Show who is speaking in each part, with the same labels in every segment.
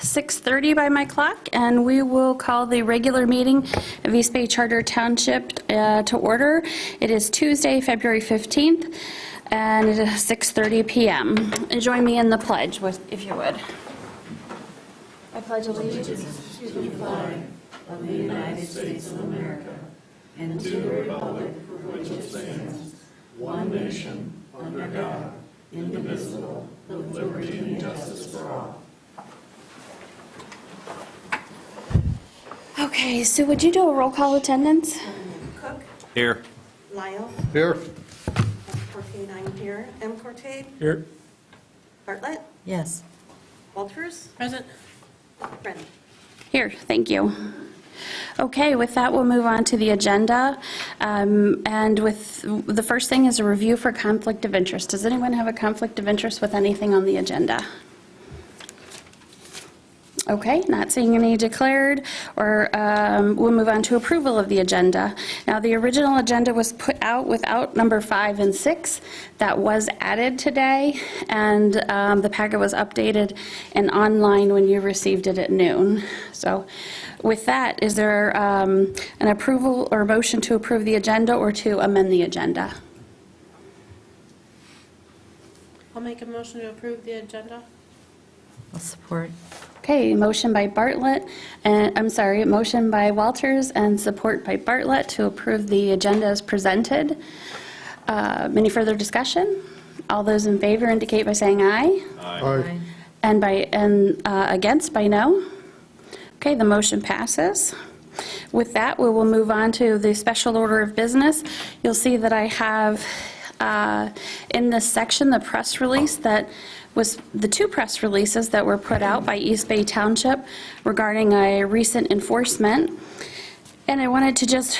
Speaker 1: 6:30 by my clock, and we will call the regular meeting of East Bay Charter Township to order. It is Tuesday, February 15th, and it is 6:30 p.m. And join me in the pledge, if you would. I pledge allegiance
Speaker 2: to the flag of the United States of America and to the republic for which it stands, one nation, under God, indivisible, with liberty and justice for all.
Speaker 1: Okay, so would you do a roll call attendance?
Speaker 3: Cook.
Speaker 4: Here.
Speaker 3: Lyle.
Speaker 4: Here.
Speaker 3: Corte, I'm here. M. Corte.
Speaker 4: Here.
Speaker 3: Bartlett.
Speaker 2: Yes.
Speaker 3: Walters.
Speaker 1: Present.
Speaker 3: Brennan.
Speaker 1: Here, thank you. Okay, with that, we'll move on to the agenda. And with the first thing is a review for conflict of interest. Does anyone have a conflict of interest with anything on the agenda? Okay, not seeing any declared, or we'll move on to approval of the agenda. Now, the original agenda was put out without number 5 and 6. That was added today, and the packet was updated and online when you received it at noon. So with that, is there an approval or motion to approve the agenda or to amend the agenda?
Speaker 5: I'll make a motion to approve the agenda.
Speaker 2: I'll support.
Speaker 1: Okay, motion by Bartlett, and motion by Walters and support by Bartlett to approve the agenda as presented. Any further discussion? All those in favor indicate by saying aye.
Speaker 2: Aye.
Speaker 1: And against by no. Okay, the motion passes. With that, we will move on to the special order of business. You'll see that I have in this section the press release that was the 2 press releases that were put out by East Bay Township regarding a recent enforcement. And I wanted to just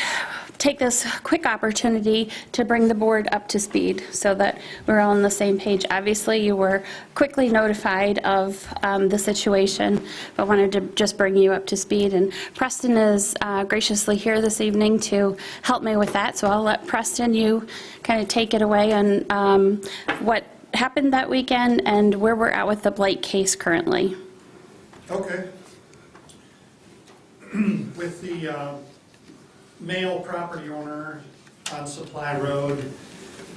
Speaker 1: take this quick opportunity to bring the board up to speed so that we're all on the same page. Obviously, you were quickly notified of the situation, but wanted to just bring you up to speed. And Preston is graciously here this evening to help me with that. So I'll let Preston, you kind of take it away on what happened that weekend and where we're at with the Blight case currently.
Speaker 6: Okay. With the male property owner on Supply Road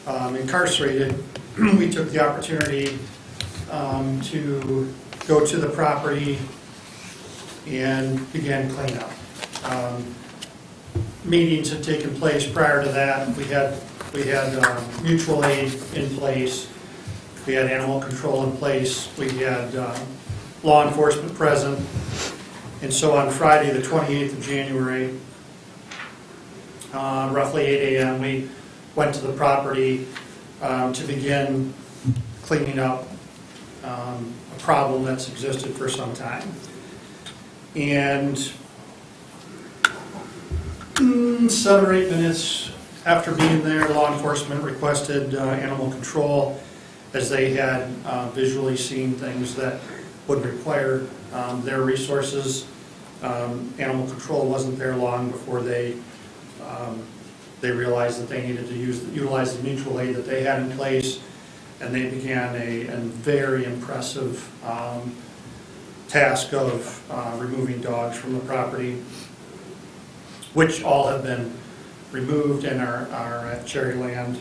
Speaker 6: incarcerated, we took the opportunity to go to the property and begin cleanup. Meetings had taken place prior to that. We had mutual aid in place. We had animal control in place. We had law enforcement present. And so on Friday, the 28th of January, roughly 8 a.m., we went to the property to begin cleaning up a problem that's existed for some time. And 7 or 8 minutes after being there, law enforcement requested animal control, as they had visually seen things that would require their resources. Animal control wasn't there long before they realized that they needed to utilize the mutual aid that they had in place, and they began a very impressive task of removing dogs from the property, which all have been removed and are at Cherryland.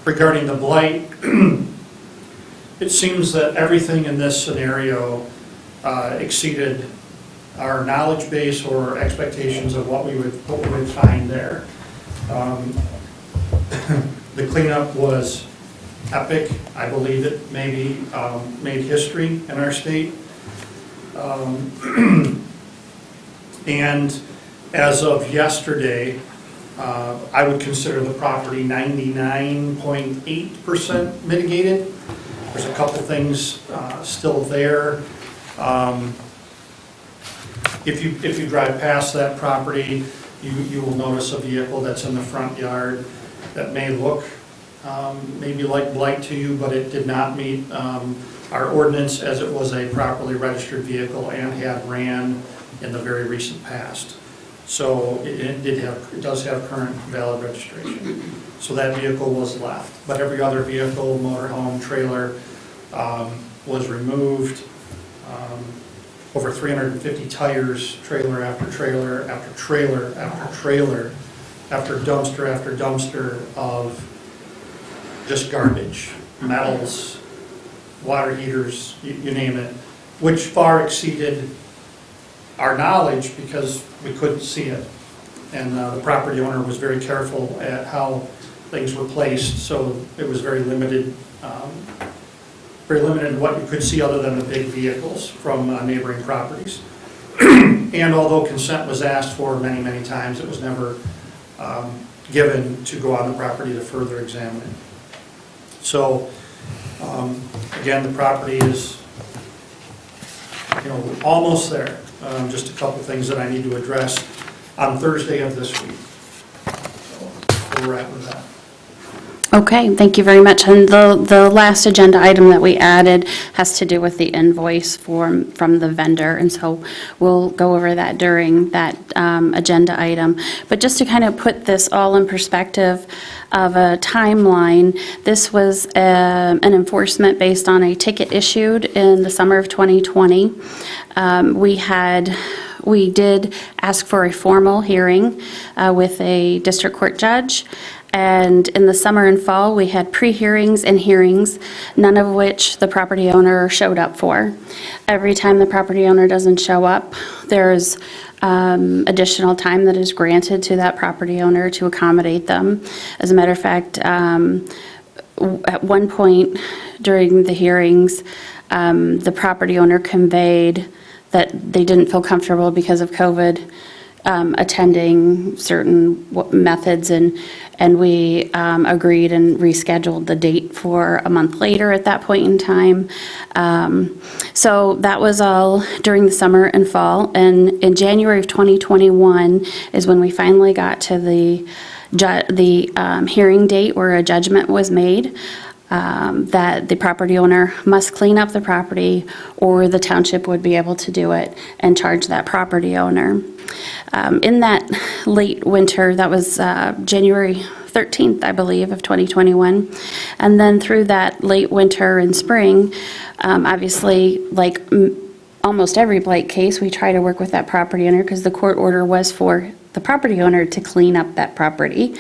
Speaker 6: Regarding the blight, it seems that everything in this scenario exceeded our knowledge base or expectations of what we would find there. The cleanup was epic. I believe it maybe made history in our state. And as of yesterday, I would consider the property 99.8% mitigated. There's a couple things still there. If you drive past that property, you will notice a vehicle that's in the front yard that may look maybe like blight to you, but it did not meet our ordinance as it was a properly registered vehicle and had ran in the very recent past. So it does have current valid registration. So that vehicle was left. But every other vehicle, motorhome, trailer, was removed. Over 350 tires, trailer after trailer after trailer after trailer after dumpster of just garbage, metals, water heaters, you name it, which far exceeded our knowledge because we couldn't see it. And the property owner was very careful at how things were placed, so it was very limited in what you could see other than the big vehicles from neighboring properties. And although consent was asked for many, many times, it was never given to go on the property to further examine it. So, again, the property is, almost there. Just a couple things that I need to address on Thursday of this week. So, we're at with that.
Speaker 1: Okay, thank you very much. And the last agenda item that we added has to do with the invoice from the vendor, and so we'll go over that during that agenda item. But just to kind of put this all in perspective of a timeline, this was an enforcement based on a ticket issued in the summer of 2020. We did ask for a formal hearing with a district court judge. And in the summer and fall, we had pre-hearings and hearings, none of which the property owner showed up for. Every time the property owner doesn't show up, there's additional time that is granted to that property owner to accommodate them. As a matter of fact, at one point during the hearings, the property owner conveyed that they didn't feel comfortable because of COVID attending certain methods, and we agreed and rescheduled the date for a month later at that point in time. So that was all during the summer and fall, and in January of 2021 is when we finally got to the hearing date where a judgment was made. That the property owner must clean up the property, or the township would be able to do it and charge that property owner. In that late winter, that was January 13th, I believe, of 2021, and then through that late winter and spring, obviously, like almost every blight case, we try to work with that property owner because the court order was for the property owner to clean up that property.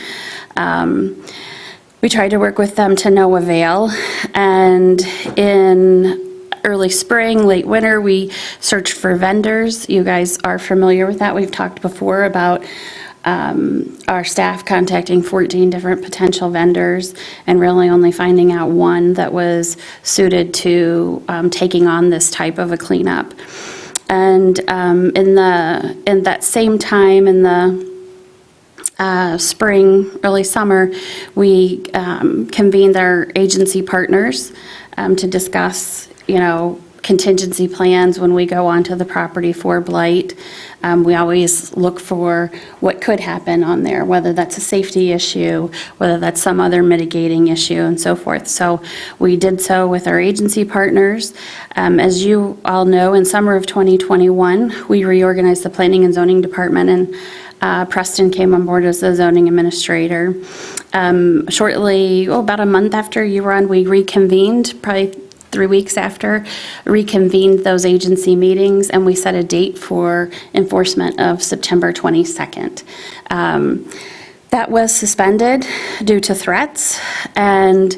Speaker 1: We tried to work with them to no avail, and in early spring, late winter, we searched for vendors. You guys are familiar with that. We've talked before about our staff contacting 14 different potential vendors and really only finding out one that was suited to taking on this type of a cleanup. And in that same time, in the spring, early summer, we convened our agency partners to discuss, contingency plans when we go onto the property for blight. We always look for what could happen on there, whether that's a safety issue, whether that's some other mitigating issue, and so forth. So we did so with our agency partners. As you all know, in summer of 2021, we reorganized the Planning and Zoning Department, and Preston came on board as the zoning administrator. Shortly, about a month after you were on, we reconvened, probably 3 weeks after, reconvened those agency meetings, and we set a date for enforcement of September 22nd. That was suspended due to threats, and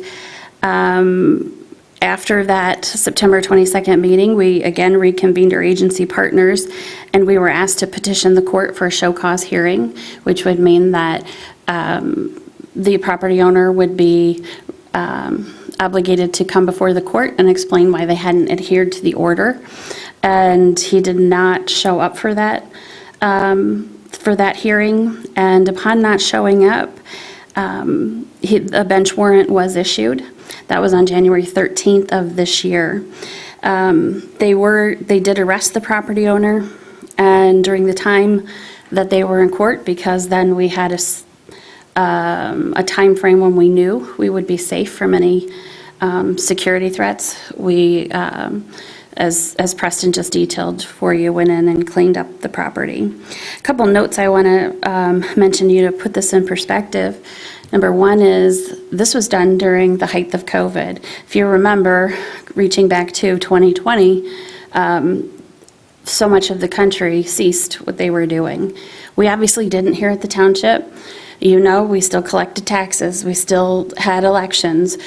Speaker 1: after that September 22nd meeting, we again reconvened our agency partners, and we were asked to petition the court for a show cause hearing, which would mean that the property owner would be obligated to come before the court and explain why they hadn't adhered to the order. and he did not show up for that hearing. And upon not showing up, a bench warrant was issued. That was on January 13th of this year. They did arrest the property owner, and during the time that they were in court, because then we had a time frame when we knew we would be safe from any security threats. We, as Preston just detailed for you, went in and cleaned up the property. A couple notes I want to mention to you to put this in perspective. Number one is this was done during the height of COVID. If you remember, reaching back to 2020, so much of the country ceased what they were doing. We obviously didn't here at the township. You know, we still collected taxes, we still had elections,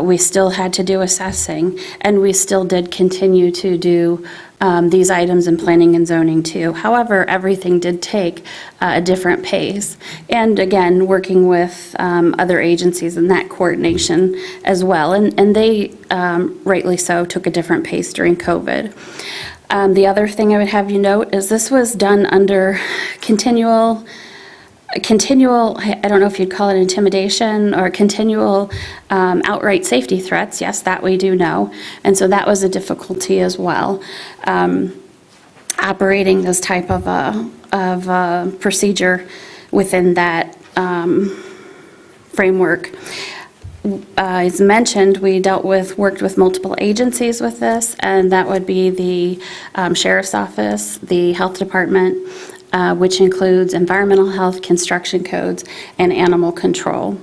Speaker 1: we still had to do assessing, and we still did continue to do these items in planning and zoning too. However, everything did take a different pace. And again, working with other agencies in that coordination as well. And they, rightly so, took a different pace during COVID. The other thing I would have you note is this was done under continual, I don't know if you'd call it intimidation or continual outright safety threats. Yes, that we do know. And so that was a difficulty as well. Operating this type of a procedure within that framework. As mentioned, we worked with multiple agencies with this, and that would be the Sheriff's Office, the Health Department, which includes environmental health, construction codes, and animal control.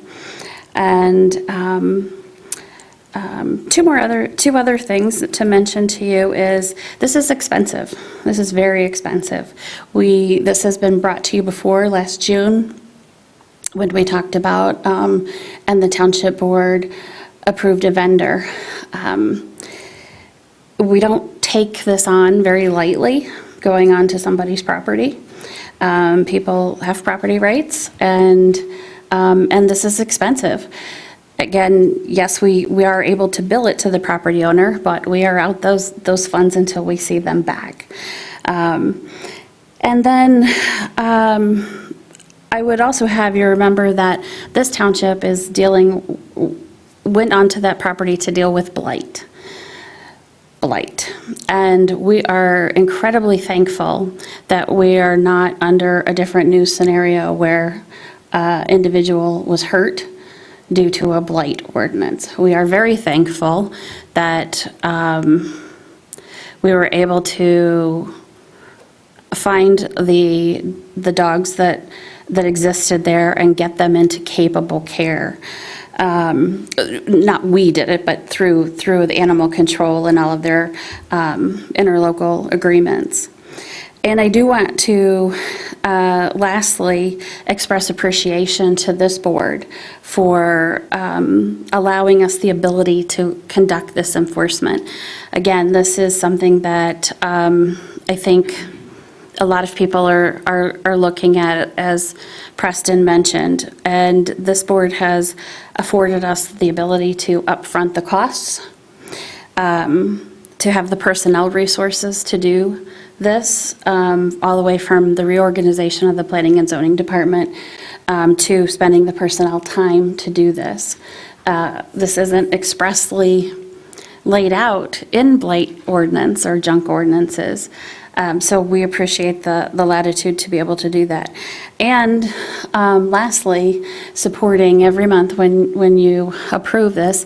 Speaker 1: And two other things to mention to you is this is expensive. This is very expensive. This has been brought to you before last June when we talked about, and the Township Board approved a vendor. We don't take this on very lightly, going onto somebody's property. People have property rights, and this is expensive. Again, yes, we are able to bill it to the property owner, but we are out those funds until we see them back. And then I would also have you remember that this township is went onto that property to deal with blight. And we are incredibly thankful that we are not under a different news scenario where individual was hurt due to a blight ordinance. We are very thankful that we were able to find the dogs that existed there and get them into capable care. Not we did it, but through the animal control and all of their interlocal agreements. And I do want to lastly express appreciation to this board for allowing us the ability to conduct this enforcement. Again, this is something that I think a lot of people are looking at, as Preston mentioned, and this board has afforded us the ability to upfront the costs, to have the personnel resources to do this, all the way from the reorganization of the Planning and Zoning Department to spending the personnel time to do this. This isn't expressly laid out in blight ordinance or junk ordinances. So we appreciate the latitude to be able to do that. And lastly, supporting every month when you approve this,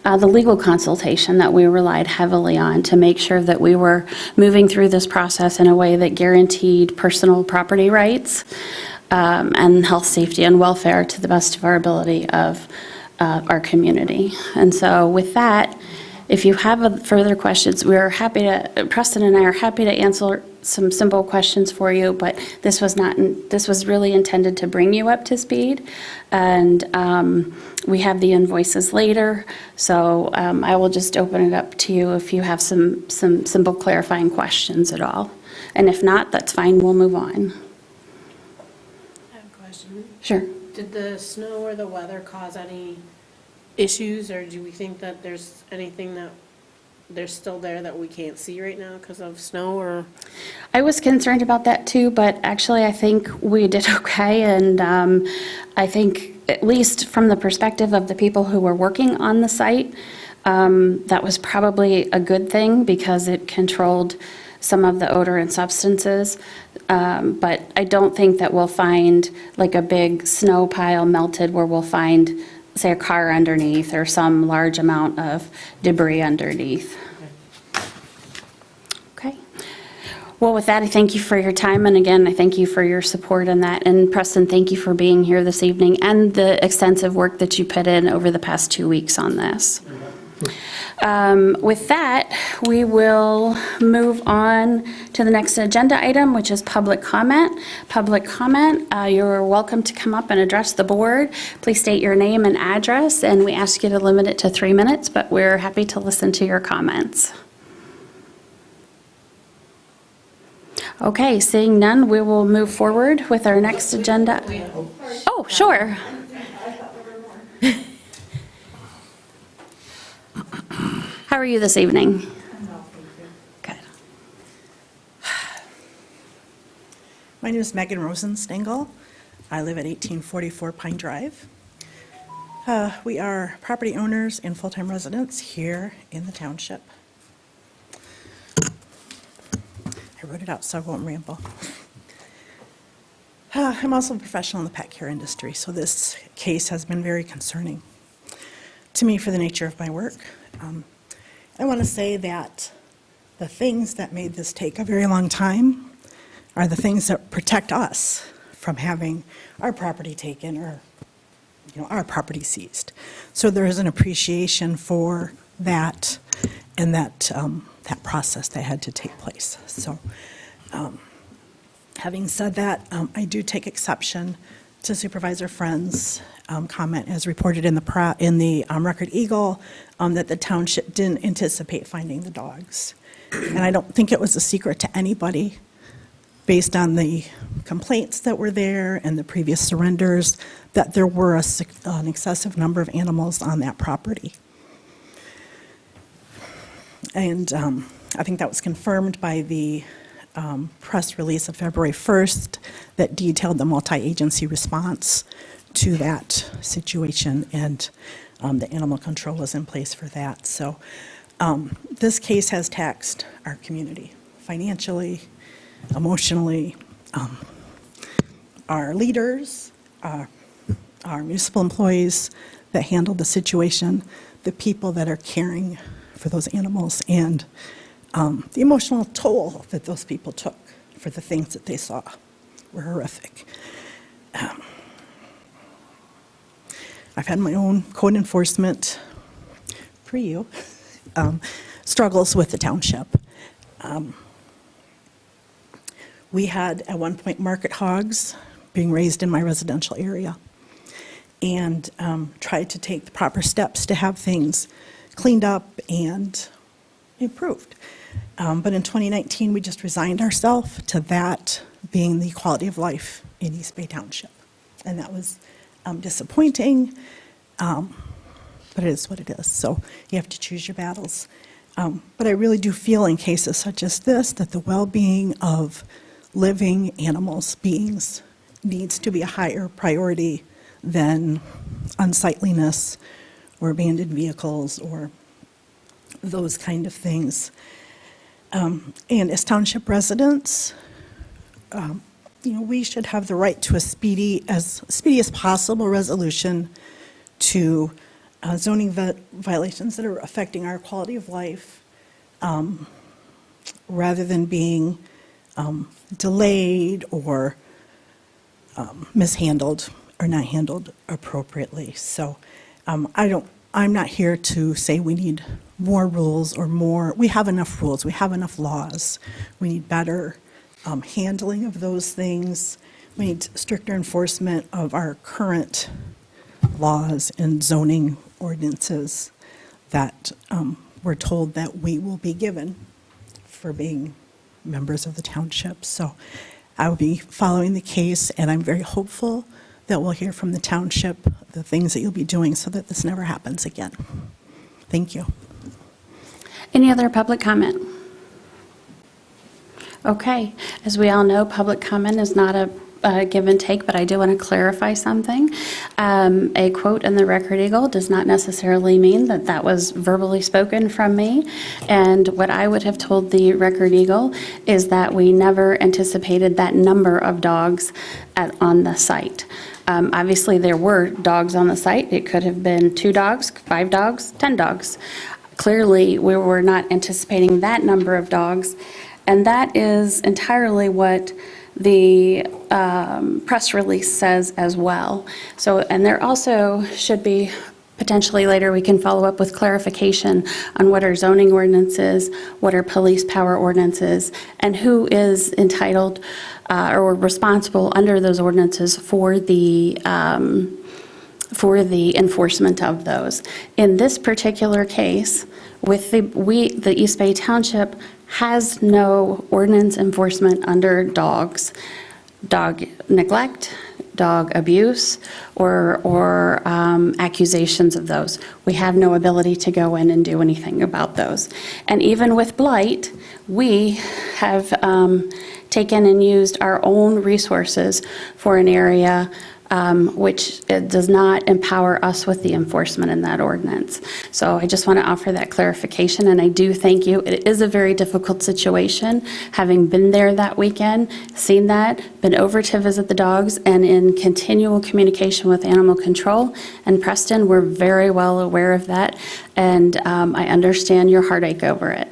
Speaker 1: the legal consultation that we relied heavily on to make sure that we were moving through this process in a way that guaranteed personal property rights and health, safety, and welfare to the best of our ability of our community. And so with that, if you have further questions, Preston and I are happy to answer some simple questions for you, but this was really intended to bring you up to speed. And we have the invoices later, so I will just open it up to you if you have some simple clarifying questions at all. And if not, that's fine, we'll move on.
Speaker 5: I have a question.
Speaker 1: Sure.
Speaker 5: Did the snow or the weather cause any issues, or do we think that there's anything that they're still there that we can't see right now because of snow, or?
Speaker 1: I was concerned about that too, but actually I think we did okay. And I think, at least from the perspective of the people who were working on the site, that was probably a good thing because it controlled some of the odor and substances. But I don't think that we'll find like a big snow pile melted where we'll find, say, a car underneath or some large amount of debris underneath. Okay. Well, with that, I thank you for your time, and again, I thank you for your support in that. And Preston, thank you for being here this evening and the extensive work that you put in over the past 2 weeks on this. With that, we will move on to the next agenda item, which is public comment. Public comment, you're welcome to come up and address the board. Please state your name and address, and we ask you to limit it to 3 minutes, but we're happy to listen to your comments. Okay, seeing none, we will move forward with our next agenda. Oh, sure. How are you this evening? Good.
Speaker 4: My name is Megan Rosenstengel. I live at 1844 Pine Drive. We are property owners and full-time residents here in the township. I wrote it out so I won't ramble. I'm also a professional in the pet care industry, so this case has been very concerning to me for the nature of my work. I want to say that the things that made this take a very long time are the things that protect us from having our property taken or, our property seized. So there is an appreciation for that and that process that had to take place. So having said that, I do take exception to Supervisor Friend's comment as reported in the Record Eagle that the township didn't anticipate finding the dogs. And I don't think it was a secret to anybody based on the complaints that were there and the previous surrenders that there were an excessive number of animals on that property. And I think that was confirmed by the press release of February 1st that detailed the multi-agency response to that situation, and the animal control was in place for that. So this case has taxed our community financially, emotionally, our leaders, our municipal employees that handled the situation, the people that are caring for those animals, and the emotional toll that those people took for the things that they saw were horrific. I've had my own code enforcement, pre-you, struggles with the township. We had, at one point, market hogs being raised in my residential area, and tried to take the proper steps to have things cleaned up and improved. But in 2019, we just resigned ourselves to that being the quality of life in East Bay Township. And that was disappointing, but it is what it is. So you have to choose your battles. But I really do feel in cases such as this that the well-being of living animals, beings, needs to be a higher priority than unsightliness or abandoned vehicles or those kind of things. And as township residents, we should have the right to a speedy as possible resolution to zoning violations that are affecting our quality of life, rather than being delayed or mishandled or not handled appropriately. So I'm not here to say we need more rules or more. We have enough rules. We have enough laws. We need better handling of those things. We need stricter enforcement of our current laws and zoning ordinances that we're told that we will be given for being members of the township. So I will be following the case, and I'm very hopeful that we'll hear from the township the things that you'll be doing so that this never happens again. Thank you.
Speaker 1: Any other public comment? Okay, as we all know, public comment is not a give and take, but I do want to clarify something. A quote in the Record Eagle does not necessarily mean that that was verbally spoken from me. And what I would have told the Record Eagle is that we never anticipated that number of dogs on the site. Obviously, there were dogs on the site. It could have been 2 dogs, 5 dogs, 10 dogs. Clearly, we were not anticipating that number of dogs. And that is entirely what the press release says as well. So, and there also should be, potentially later, we can follow up with clarification on what are zoning ordinances, what are police power ordinances, and who is entitled or responsible under those ordinances for the enforcement of those. In this particular case, with the East Bay Township has no ordinance enforcement under dogs, dog neglect, dog abuse, or accusations of those. We have no ability to go in and do anything about those. And even with blight, we have taken and used our own resources for an area which it does not empower us with the enforcement in that ordinance. So I just want to offer that clarification, and I do thank you. It is a very difficult situation, having been there that weekend, seen that, been over to visit the dogs, and in continual communication with animal control. And Preston, we're very well aware of that, and I understand your heartache over it.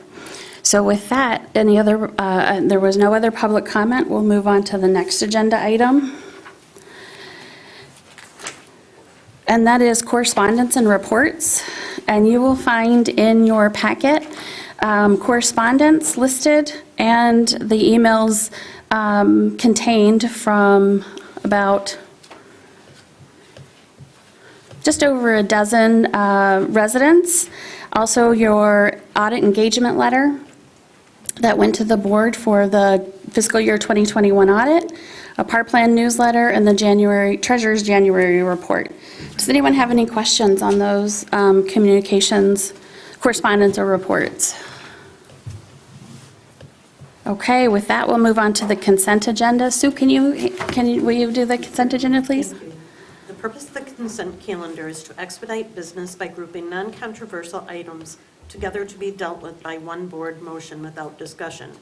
Speaker 1: So with that, there was no other public comment. We'll move on to the next agenda item. And that is correspondence and reports. And you will find in your packet correspondence listed and the emails contained from about just over a dozen residents. Also, your audit engagement letter that went to the board for the fiscal year 2021 audit, a PAR plan newsletter, and the Treasurer's January report. Does anyone have any questions on those communications, correspondence, or reports? Okay, with that, we'll move on to the consent agenda. Sue, will you do the consent agenda, please?
Speaker 3: Thank you. The purpose of the consent calendar is to expedite business by grouping non-controversial items together to be dealt with by one board motion without discussion.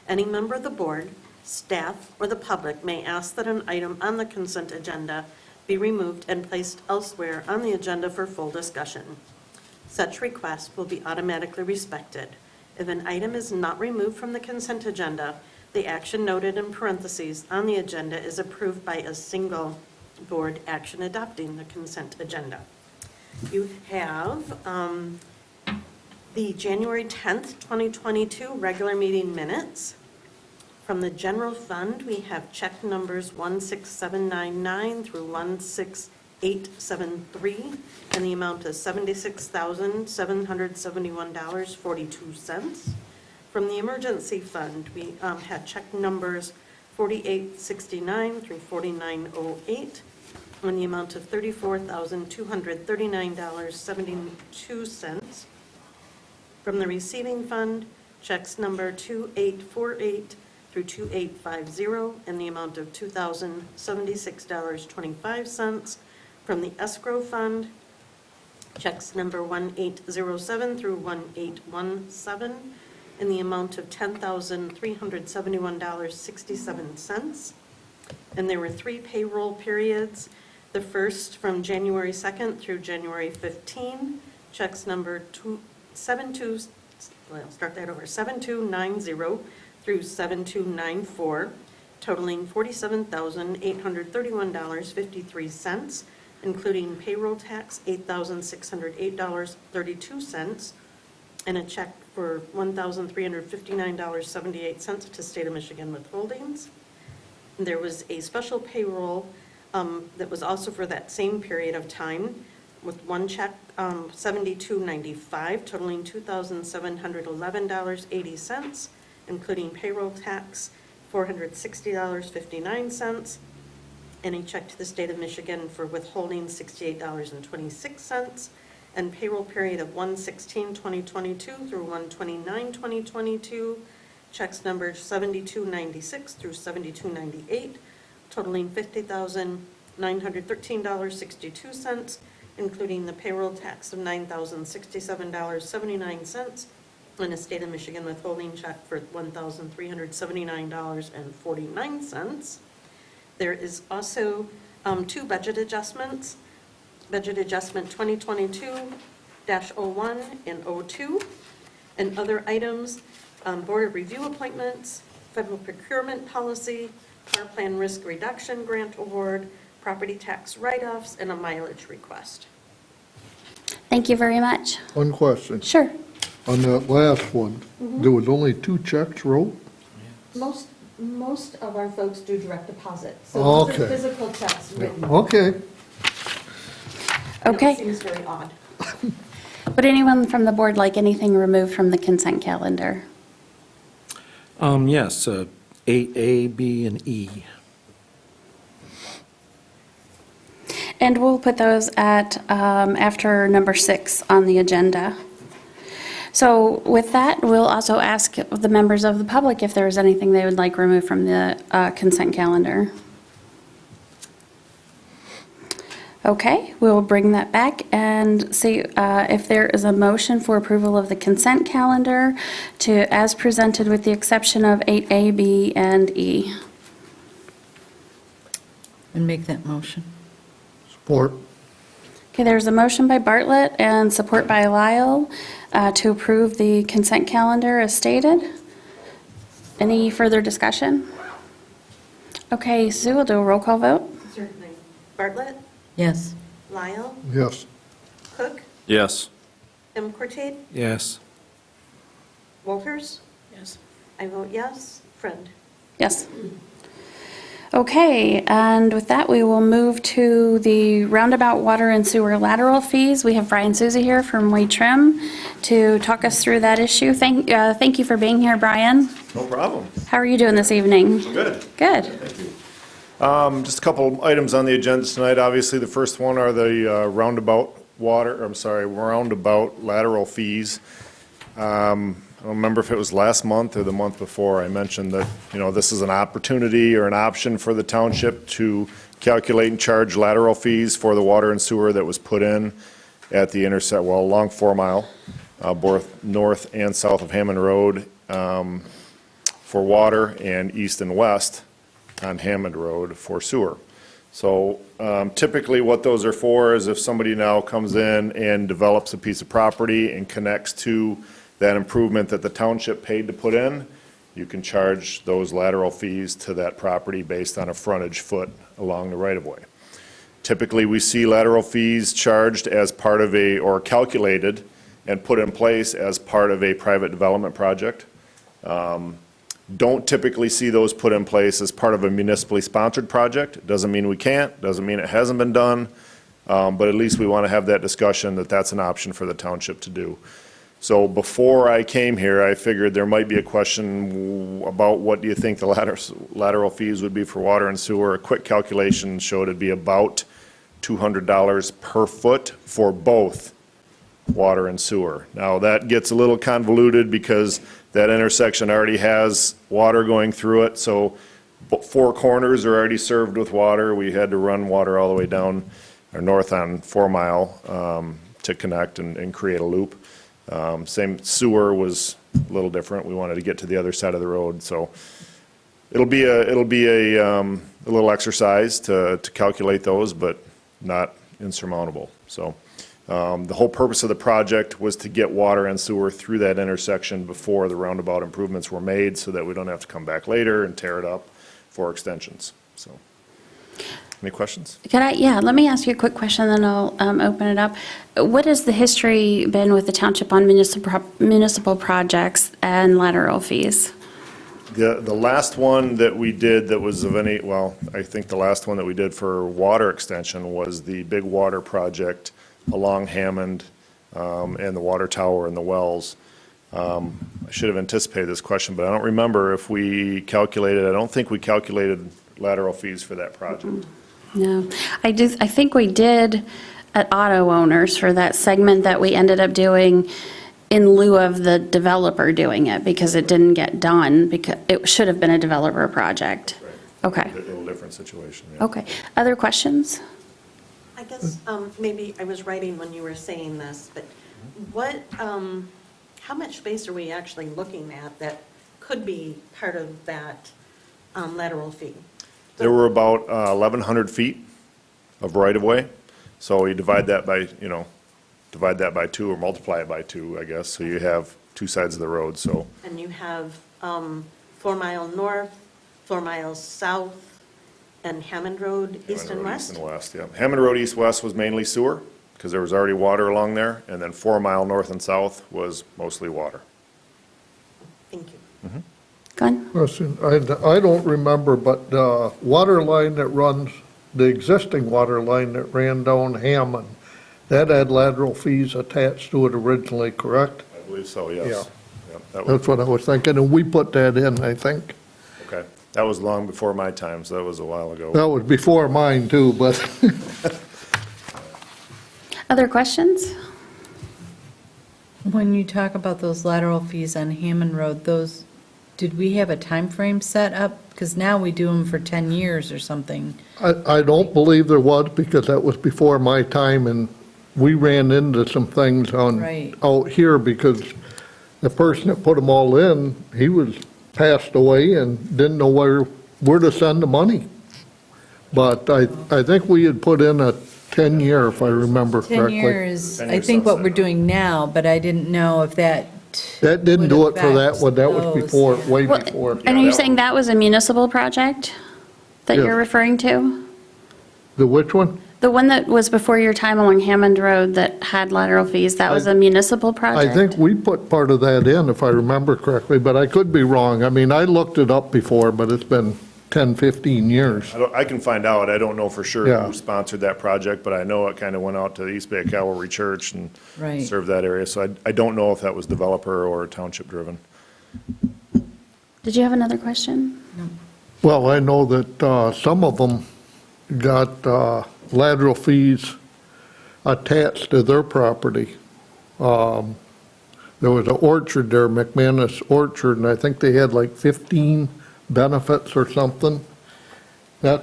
Speaker 3: Any member of the board, staff, or the public may ask that an item on the consent agenda be removed and placed elsewhere on the agenda for full discussion. Such request will be automatically respected. If an item is not removed from the consent agenda, the action noted in parentheses on the agenda is approved by a single board action adopting the consent agenda. You have the January 10th, 2022 regular meeting minutes. From the general fund, we have check numbers 16799 through 16873 in the amount of $76,771.42. From the emergency fund, we had check numbers 4869 through 4908 in the amount of $34,239.72. From the receiving fund, checks number 2848 through 2850 in the amount of $2,076.25. From the escrow fund, checks number 1807 through 1817 in the amount of $10,371.67. And there were 3 payroll periods. The first from January 2nd through January 15, checks number 7290 through 7294, totaling $47,831.53, including payroll tax $8,608.32, and a check for $1,359.78 to State of Michigan Withholdings. And there was a special payroll that was also for that same period of time, with one check, $72.95, totaling $2,711.80, including payroll tax, $460.59, and a check to the State of Michigan for withholding, $68.26, and payroll period of 1/16/2022 through 1/29/2022. Checks numbered 7296 through 7298, totaling $50,913.62, including the payroll tax of $9,067.79, and a state of Michigan withholding check for $1,379.49. There is also two budget adjustments. Budget Adjustment 2022-01 and 02, and other items, Board of Review appointments, Federal Procurement Policy, Power Plan Risk Reduction Grant Award, Property Tax Write-Offs, and a mileage request.
Speaker 1: Thank you very much.
Speaker 7: One question.
Speaker 1: Sure.
Speaker 7: On that last one, there was only 2 checks wrote?
Speaker 2: Most of our folks do direct deposit, so
Speaker 7: Oh,
Speaker 2: those are
Speaker 7: okay.
Speaker 2: physical checks written.
Speaker 7: Okay.
Speaker 3: I know
Speaker 1: Okay.
Speaker 3: It seems very odd.
Speaker 1: Would anyone from the board like anything removed from the consent calendar?
Speaker 8: Yes, 8A, B, and E.
Speaker 1: And we'll put those at after number 6 on the agenda. So with that, we'll also ask the members of the public if there is anything they would like removed from the consent calendar. Okay, we will bring that back and see if there is a motion for approval of the consent calendar to, as presented with the exception of 8A, B, and E.
Speaker 2: And make that motion.
Speaker 7: Support.
Speaker 1: Okay, there's a motion by Bartlett and support by Lyle to approve the consent calendar as stated. Any further discussion? Okay, Sue, we'll do a roll call vote.
Speaker 3: Certainly. Bartlett,
Speaker 2: Yes.
Speaker 3: Lyle,
Speaker 7: Yes.
Speaker 3: Cook,
Speaker 8: Yes.
Speaker 3: M. Cortate,
Speaker 8: Yes.
Speaker 3: Walters.
Speaker 5: Yes.
Speaker 3: I vote yes. Friend.
Speaker 1: Yes. Okay, and with that, we will move to the roundabout water and sewer lateral fees. We have Brian Souza here from Way Trim to talk us through that issue. Thank you for being here, Brian.
Speaker 9: No problem.
Speaker 1: How are you doing this evening?
Speaker 9: Good.
Speaker 1: Good.
Speaker 9: Thank you. Just a couple items on the agenda tonight. Obviously, the first one are the roundabout lateral fees. I don't remember if it was last month or the month before, I mentioned that, this is an opportunity or an option for the township to calculate and charge lateral fees for the water and sewer that was put in at the along 4 Mile, both north and south of Hammond Road, for water, and east and west on Hammond Road for sewer. So typically what those are for is if somebody now comes in and develops a piece of property and connects to that improvement that the township paid to put in, you can charge those lateral fees to that property based on a frontage foot along the right-of-way. Typically, we see lateral fees charged as part of or calculated and put in place as part of a private development project. Don't typically see those put in place as part of a municipally sponsored project. Doesn't mean we can't, doesn't mean it hasn't been done, but at least we want to have that discussion that that's an option for the township to do. So before I came here, I figured there might be a question about what do you think the lateral fees would be for water and sewer. A quick calculation showed it'd be about $200 per foot for both water and sewer. Now, that gets a little convoluted because that intersection already has water going through it, so 4 corners are already served with water. We had to run water all the way down or north on 4 Mile to connect and create a loop. Same sewer was a little different. We wanted to get to the other side of the road, so it'll be a little exercise to calculate those, but not insurmountable. So the whole purpose of the project was to get water and sewer through that intersection before the roundabout improvements were made, so that we don't have to come back later and tear it up for extensions. So, any questions?
Speaker 1: Let me ask you a quick question, then I'll open it up. What has the history been with the township on municipal projects and lateral fees?
Speaker 9: The last one that we did that was I think the last one that we did for water extension was the big water project along Hammond and the water tower and the wells. I should have anticipated this question, but I don't remember if we calculated, I don't think we calculated lateral fees for that project.
Speaker 1: No, I think we did at auto owners for that segment that we ended up doing in lieu of the developer doing it because it didn't get done, because it should have been a developer project. Okay,
Speaker 9: A little different situation, yeah.
Speaker 1: okay. Other questions?
Speaker 3: I guess maybe I was writing when you were saying this, but what, how much space are we actually looking at that could be part of that lateral fee?
Speaker 9: There were about 1,100 feet of right-of-way, so you divide that by, divide that by 2 or multiply it by 2, I guess, so you have two sides of the road, so.
Speaker 3: And you have 4 Mile North, 4 miles south, and Hammond Road east and
Speaker 9: Hammond Road
Speaker 3: west?
Speaker 9: East and west, yeah. Hammond Road east-west was mainly sewer, because there was already water along there, and then 4 Mile north and south was mostly water.
Speaker 3: Thank you.
Speaker 1: Glenn?
Speaker 7: Listen, I don't remember, but the water line that runs, the existing water line that ran down Hammond, that had lateral fees attached to it originally, correct?
Speaker 9: I believe so, yes.
Speaker 7: Yeah.
Speaker 9: Yep, that was,
Speaker 7: That's what I was thinking, and we put that in, I think.
Speaker 9: okay. That was long before my time, so that was a while ago.
Speaker 7: That was before mine too, but
Speaker 1: Other questions?
Speaker 2: When you talk about those lateral fees on Hammond Road, those, did we have a time frame set up? Because now we do them for 10 years or something.
Speaker 7: I don't believe there was, because that was before my time, and we ran into some things
Speaker 2: Right.
Speaker 7: out here, because the person that put them all in, he was passed away and didn't know where to send the money. But I think we had put in a 10-year, if I remember
Speaker 2: 10
Speaker 7: correctly.
Speaker 2: years,
Speaker 9: 10
Speaker 2: I
Speaker 9: years
Speaker 2: think what
Speaker 9: sunset.
Speaker 2: we're doing now, but I didn't know if that.
Speaker 7: That didn't do it for that
Speaker 2: would
Speaker 7: one, that was
Speaker 2: affect
Speaker 7: before,
Speaker 2: those,
Speaker 7: way
Speaker 1: Well,
Speaker 7: before.
Speaker 1: And are
Speaker 9: Yeah,
Speaker 1: you
Speaker 9: that
Speaker 1: saying
Speaker 9: one-
Speaker 1: that was a municipal project that
Speaker 7: Yes.
Speaker 1: you're referring to?
Speaker 7: The which one?
Speaker 1: The one that was before your time along Hammond Road that had lateral fees, that was a municipal
Speaker 7: I
Speaker 1: project?
Speaker 7: think we put part of that in, if I remember correctly, but I could be wrong. I mean, I looked it up before, but it's been 10, 15 years.
Speaker 9: I can find out, I don't know for sure
Speaker 7: Yeah.
Speaker 9: who sponsored that project, but I know it kind of went out to the East Bay Cavalry Church and
Speaker 2: Right.
Speaker 9: served that area, so I don't know if that was developer or township-driven.
Speaker 1: Did you have another question?
Speaker 7: Well, I know that some of them got lateral fees attached to their property. There was an orchard there, McManus Orchard, and I think they had like 15 benefits or something. That,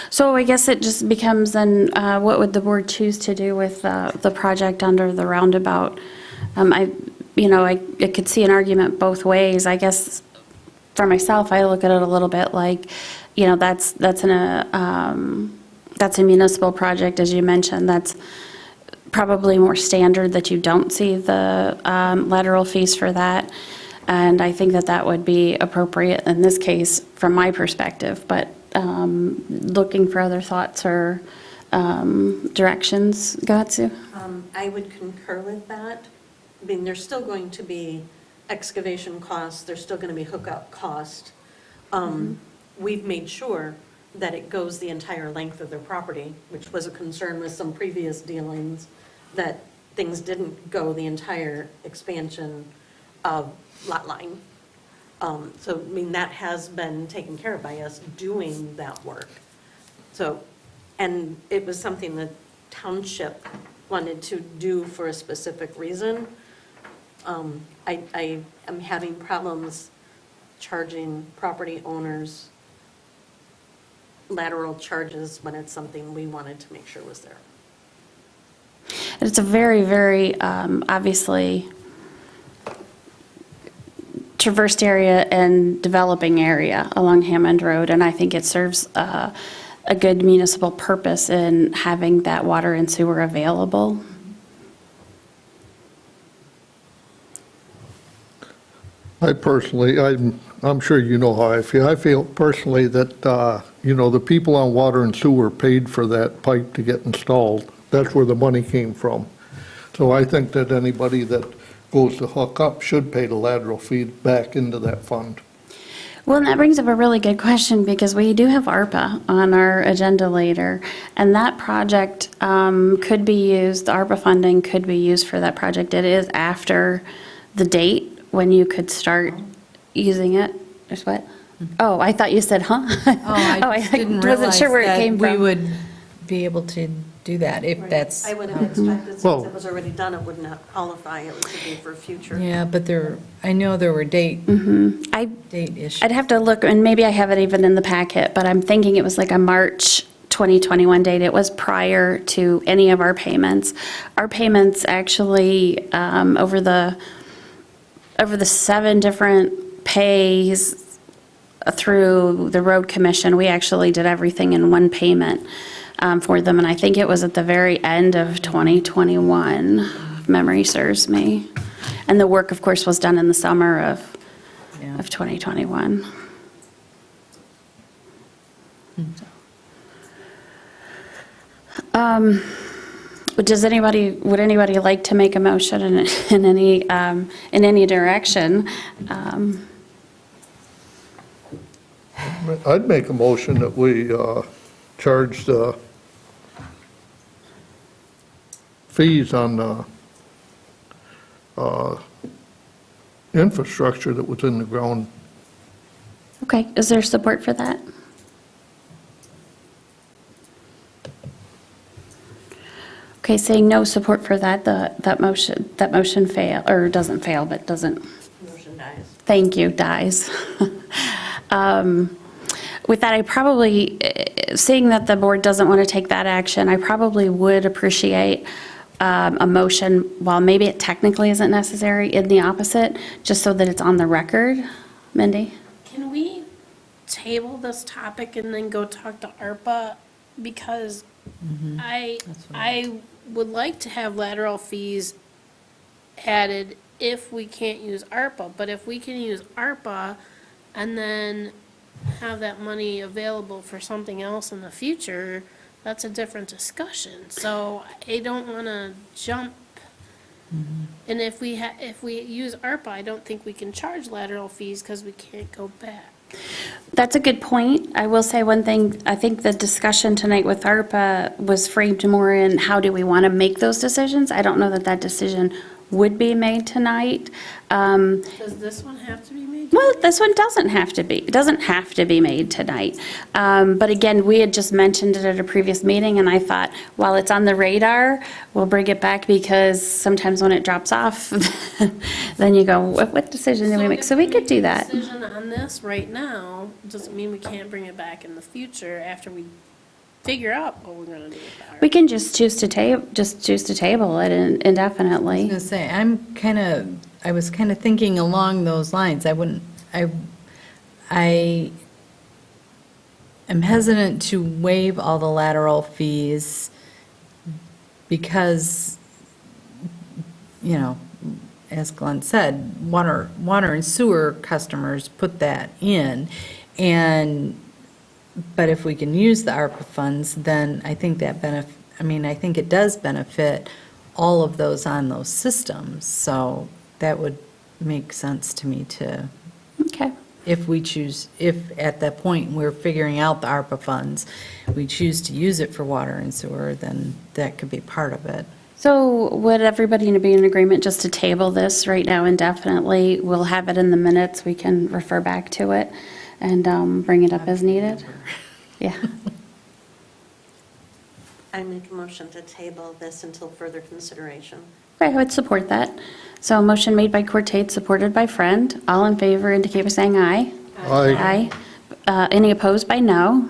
Speaker 1: So I guess it just becomes then, what would the board choose to do with the project under the roundabout? I could see an argument both ways. I guess for myself, I look at it a little bit like, that's a municipal project, as you mentioned. That's probably more standard that you don't see the lateral fees for that. And I think that would be appropriate in this case, from my perspective. But looking for other thoughts or directions. Go ahead, Sue.
Speaker 3: I would concur with that. I mean, there's still going to be excavation costs, there's still going to be hookup cost. We've made sure that it goes the entire length of their property, which was a concern with some previous dealings, that things didn't go the entire expansion of lot line. So, I mean, that has been taken care of by us doing that work. So, and it was something the township wanted to do for a specific reason. I am having problems charging property owners lateral charges when it's something we wanted to make sure was there.
Speaker 1: It's a very, very, obviously, traversed area and developing area along Hammond Road, and I think it serves a good municipal purpose in having that water and sewer available.
Speaker 7: I personally, I'm sure you know how I feel. I feel personally that, the people on water and sewer paid for that pipe to get installed. That's where the money came from. So I think that anybody that goes to hook up should pay the lateral fee back into that fund.
Speaker 1: Well, and that brings up a really good question, because we do have ARPA on our agenda later, and that project could be used, the ARPA funding could be used for that project. It is after the date when you could start using it. There's what? Oh, I thought you said, huh?
Speaker 2: I didn't
Speaker 1: wasn't
Speaker 2: realize
Speaker 1: sure where it
Speaker 2: that
Speaker 1: came
Speaker 2: we
Speaker 1: from.
Speaker 2: would be able to do that, if that's.
Speaker 3: I would have expected, since
Speaker 7: Well-
Speaker 3: it was already done, it would not qualify, it would be for future.
Speaker 2: Yeah, but I know there were date
Speaker 1: I,
Speaker 2: issues.
Speaker 1: I'd have to look, and maybe I have it even in the packet, but I'm thinking it was like a March 2021 date. It was prior to any of our payments. Our payments actually, over the 7 different pays through the road commission, we actually did everything in one payment for them, and I think it was at the very end of 2021, if memory serves me. And the work, of course, was done in the summer of
Speaker 2: Yeah.
Speaker 1: 2021. Would anybody like to make a motion in any direction?
Speaker 7: I'd make a motion that we charge the fees on the infrastructure that was in the ground.
Speaker 1: Okay, is there support for that? Okay, saying no support for that, that motion fail, or doesn't fail, but doesn't,
Speaker 3: Motion dies.
Speaker 1: thank you, dies. With that, I probably, seeing that the board doesn't want to take that action, I probably would appreciate a motion, while maybe it technically isn't necessary, in the opposite, just so that it's on the record. Mindy?
Speaker 5: Can we table this topic and then go talk to ARPA? Because I would like to have lateral fees added if we can't use ARPA. But if we can use ARPA and then have that money available for something else in the future, that's a different discussion. So I don't want to jump. And if we use ARPA, I don't think we can charge lateral fees because we can't go back.
Speaker 1: That's a good point. I will say one thing, I think the discussion tonight with ARPA was framed more in how do we want to make those decisions? I don't know that that decision would be made tonight.
Speaker 5: Does this one have to be made?
Speaker 1: Well, this one doesn't have to be. It doesn't have to be made tonight. But again, we had just mentioned it at a previous meeting, and I thought, while it's on the radar, we'll bring it back, because sometimes when it drops off, then you go, what decision did we make? So we could do that.
Speaker 5: If we make a decision on this right now, doesn't mean we can't bring it back in the future after we figure out what we're gonna do with that.
Speaker 1: We can just choose to table it indefinitely.
Speaker 2: I was gonna say, I was kind of thinking along those lines. I am hesitant to waive all the lateral fees because, as Glenn said, water and sewer customers put that in. But if we can use the ARPA funds, then I think I think it does benefit all of those on those systems. So that would make sense to me to,
Speaker 1: Okay.
Speaker 2: if at that point we're figuring out the ARPA funds, we choose to use it for water and sewer, then that could be part of it.
Speaker 1: So would everybody be in agreement just to table this right now indefinitely? We'll have it in the minutes. We can refer back to it and bring it up as needed. Yeah.
Speaker 3: I make a motion to table this until further consideration.
Speaker 1: Okay, I would support that. So a motion made by Cortate, supported by Friend. All in favor indicate by saying aye.
Speaker 7: Aye.
Speaker 1: Any opposed by no?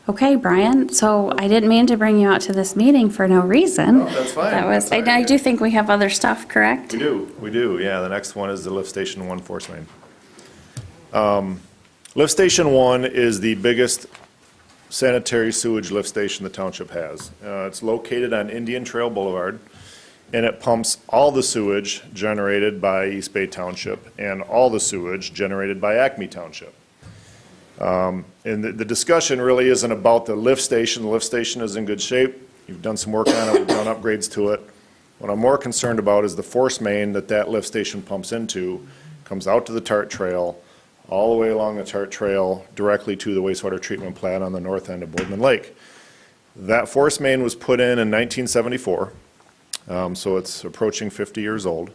Speaker 1: Okay, Brian, so I didn't mean to bring you out to this meeting for no reason.
Speaker 9: No, that's fine.
Speaker 1: That was,
Speaker 9: That's all
Speaker 1: I
Speaker 9: right.
Speaker 1: do think we have other stuff, correct?
Speaker 9: We do, yeah. The next one is the Lift Station 1 force main. Lift Station 1 is the biggest sanitary sewage lift station the township has. It's located on Indian Trail Boulevard, and it pumps all the sewage generated by East Bay Township and all the sewage generated by Acme Township. And the discussion really isn't about the lift station. The lift station is in good shape. You've done some work on it, we've done upgrades to it. What I'm more concerned about is the force main that lift station pumps into, comes out to the Tart Trail, all the way along the Tart Trail, directly to the wastewater treatment plant on the north end of Boardman Lake. That force main was put in 1974, so it's approaching 50 years old.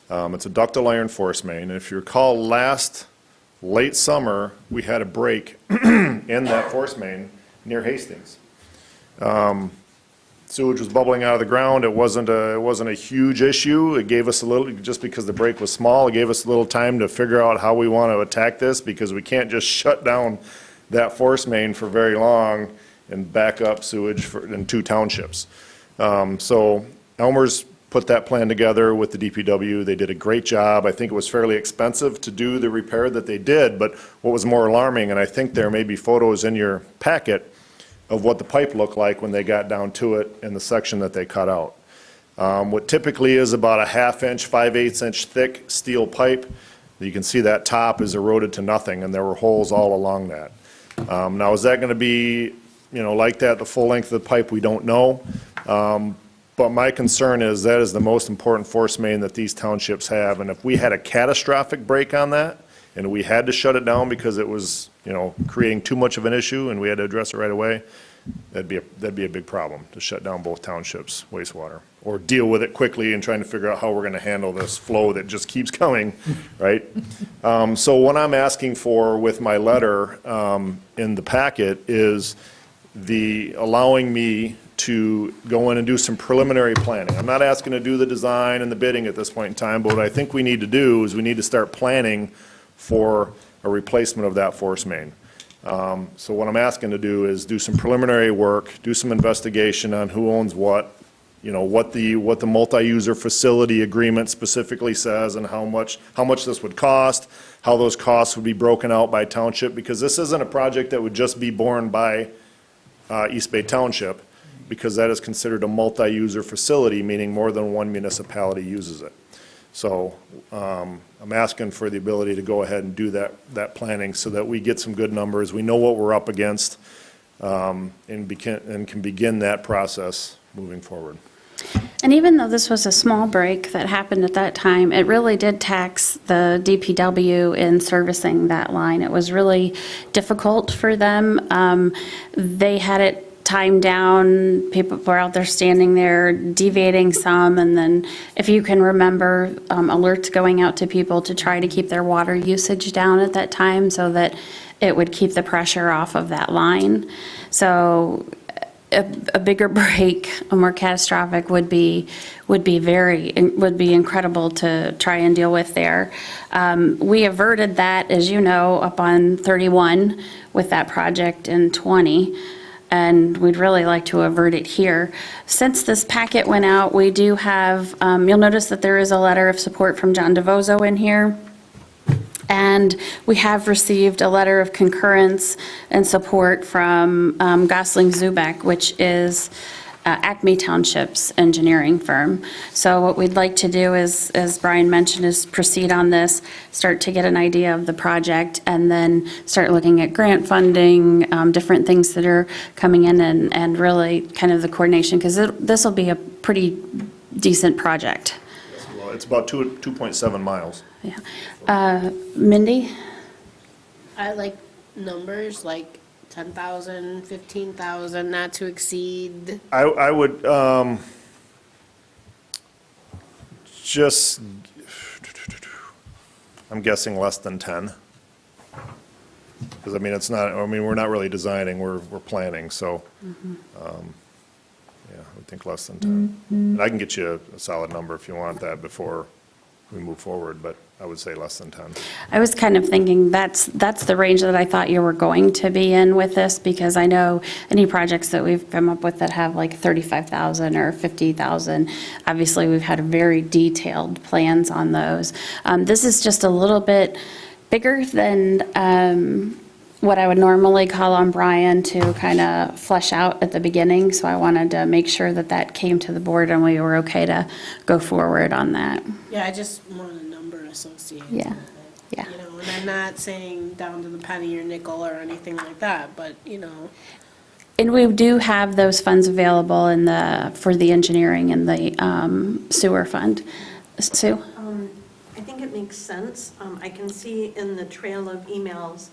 Speaker 9: It's a ductile iron force main, and if you recall last late summer, we had a break in that force main near Hastings. Sewage was bubbling out of the ground. It wasn't a huge issue. It gave us a little, just because the break was small, it gave us a little time to figure out how we want to attack this, because we can't just shut down that force main for very long and back up sewage in 2 townships. So Elmer's put that plan together with the DPW. They did a great job. I think it was fairly expensive to do the repair that they did, but what was more alarming, and I think there may be photos in your packet of what the pipe looked like when they got down to it in the section that they cut out. What typically is about a 1/2 inch, 5/8 inch thick steel pipe, you can see that top is eroded to nothing, and there were holes all along that. Now, is that going to be, like that, the full length of the pipe? We don't know. But my concern is that is the most important force main that these townships have, and if we had a catastrophic break on that, and we had to shut it down because it was, creating too much of an issue, and we had to address it right away, that'd be a big problem, to shut down both townships' wastewater, or deal with it quickly and trying to figure out how we're gonna handle this flow that just keeps coming, right? So what I'm asking for with my letter in the packet is allowing me to go in and do some preliminary planning. I'm not asking to do the design and the bidding at this point in time, but what I think we need to do is we need to start planning for a replacement of that force main. So what I'm asking to do is do some preliminary work, do some investigation on who owns what the multi-user facility agreement specifically says, and how much this would cost, how those costs would be broken out by township, because this isn't a project that would just be borne by East Bay Township, because that is considered a multi-user facility, meaning more than one municipality uses it. So I'm asking for the ability to go ahead and do that planning so that we get some good numbers, we know what we're up against, and can begin that process moving forward.
Speaker 1: And even though this was a small break that happened at that time, it really did tax the DPW in servicing that line. It was really difficult for them. They had it timed down, people were out there standing there deviating some, and then if you can remember, alerts going out to people to try to keep their water usage down at that time so that it would keep the pressure off of that line. So a bigger break, a more catastrophic would be incredible to try and deal with there. We averted that, as you know, up on 31 with that project in 20. And we'd really like to avert it here. Since this packet went out, we do have, you'll notice that there is a letter of support from John DeVozo in here. And we have received a letter of concurrence and support from Gosling Zubek, which is Acme Township's engineering firm. So what we'd like to do is, as Brian mentioned, is proceed on this, start to get an idea of the project, and then start looking at grant funding, different things that are coming in, and really kind of the coordination, because this will be a pretty decent project.
Speaker 9: Well, it's about 2.7 miles.
Speaker 1: Yeah. Mindy?
Speaker 5: I like numbers like 10,000, 15,000, not to exceed.
Speaker 9: I would I'm guessing less than 10. Because, we're not really designing, we're planning, so, yeah, I would think less than 10. And I can get you a solid number if you want that before we move forward, but I would say less than 10.
Speaker 1: I was kind of thinking that's the range that I thought you were going to be in with this, because I know any projects that we've come up with that have like 35,000 or 50,000, obviously we've had very detailed plans on those. This is just a little bit bigger than what I would normally call on Brian to kind of flesh out at the beginning, so I wanted to make sure that that came to the board and we were okay to go forward on that.
Speaker 5: Yeah, I just want a number associated
Speaker 1: Yeah,
Speaker 5: with it.
Speaker 1: yeah.
Speaker 5: And I'm not saying down to the penny or nickel or anything like that, but,
Speaker 1: And we do have those funds available for the engineering and the sewer fund. Sue?
Speaker 3: I think it makes sense. I can see in the trail of emails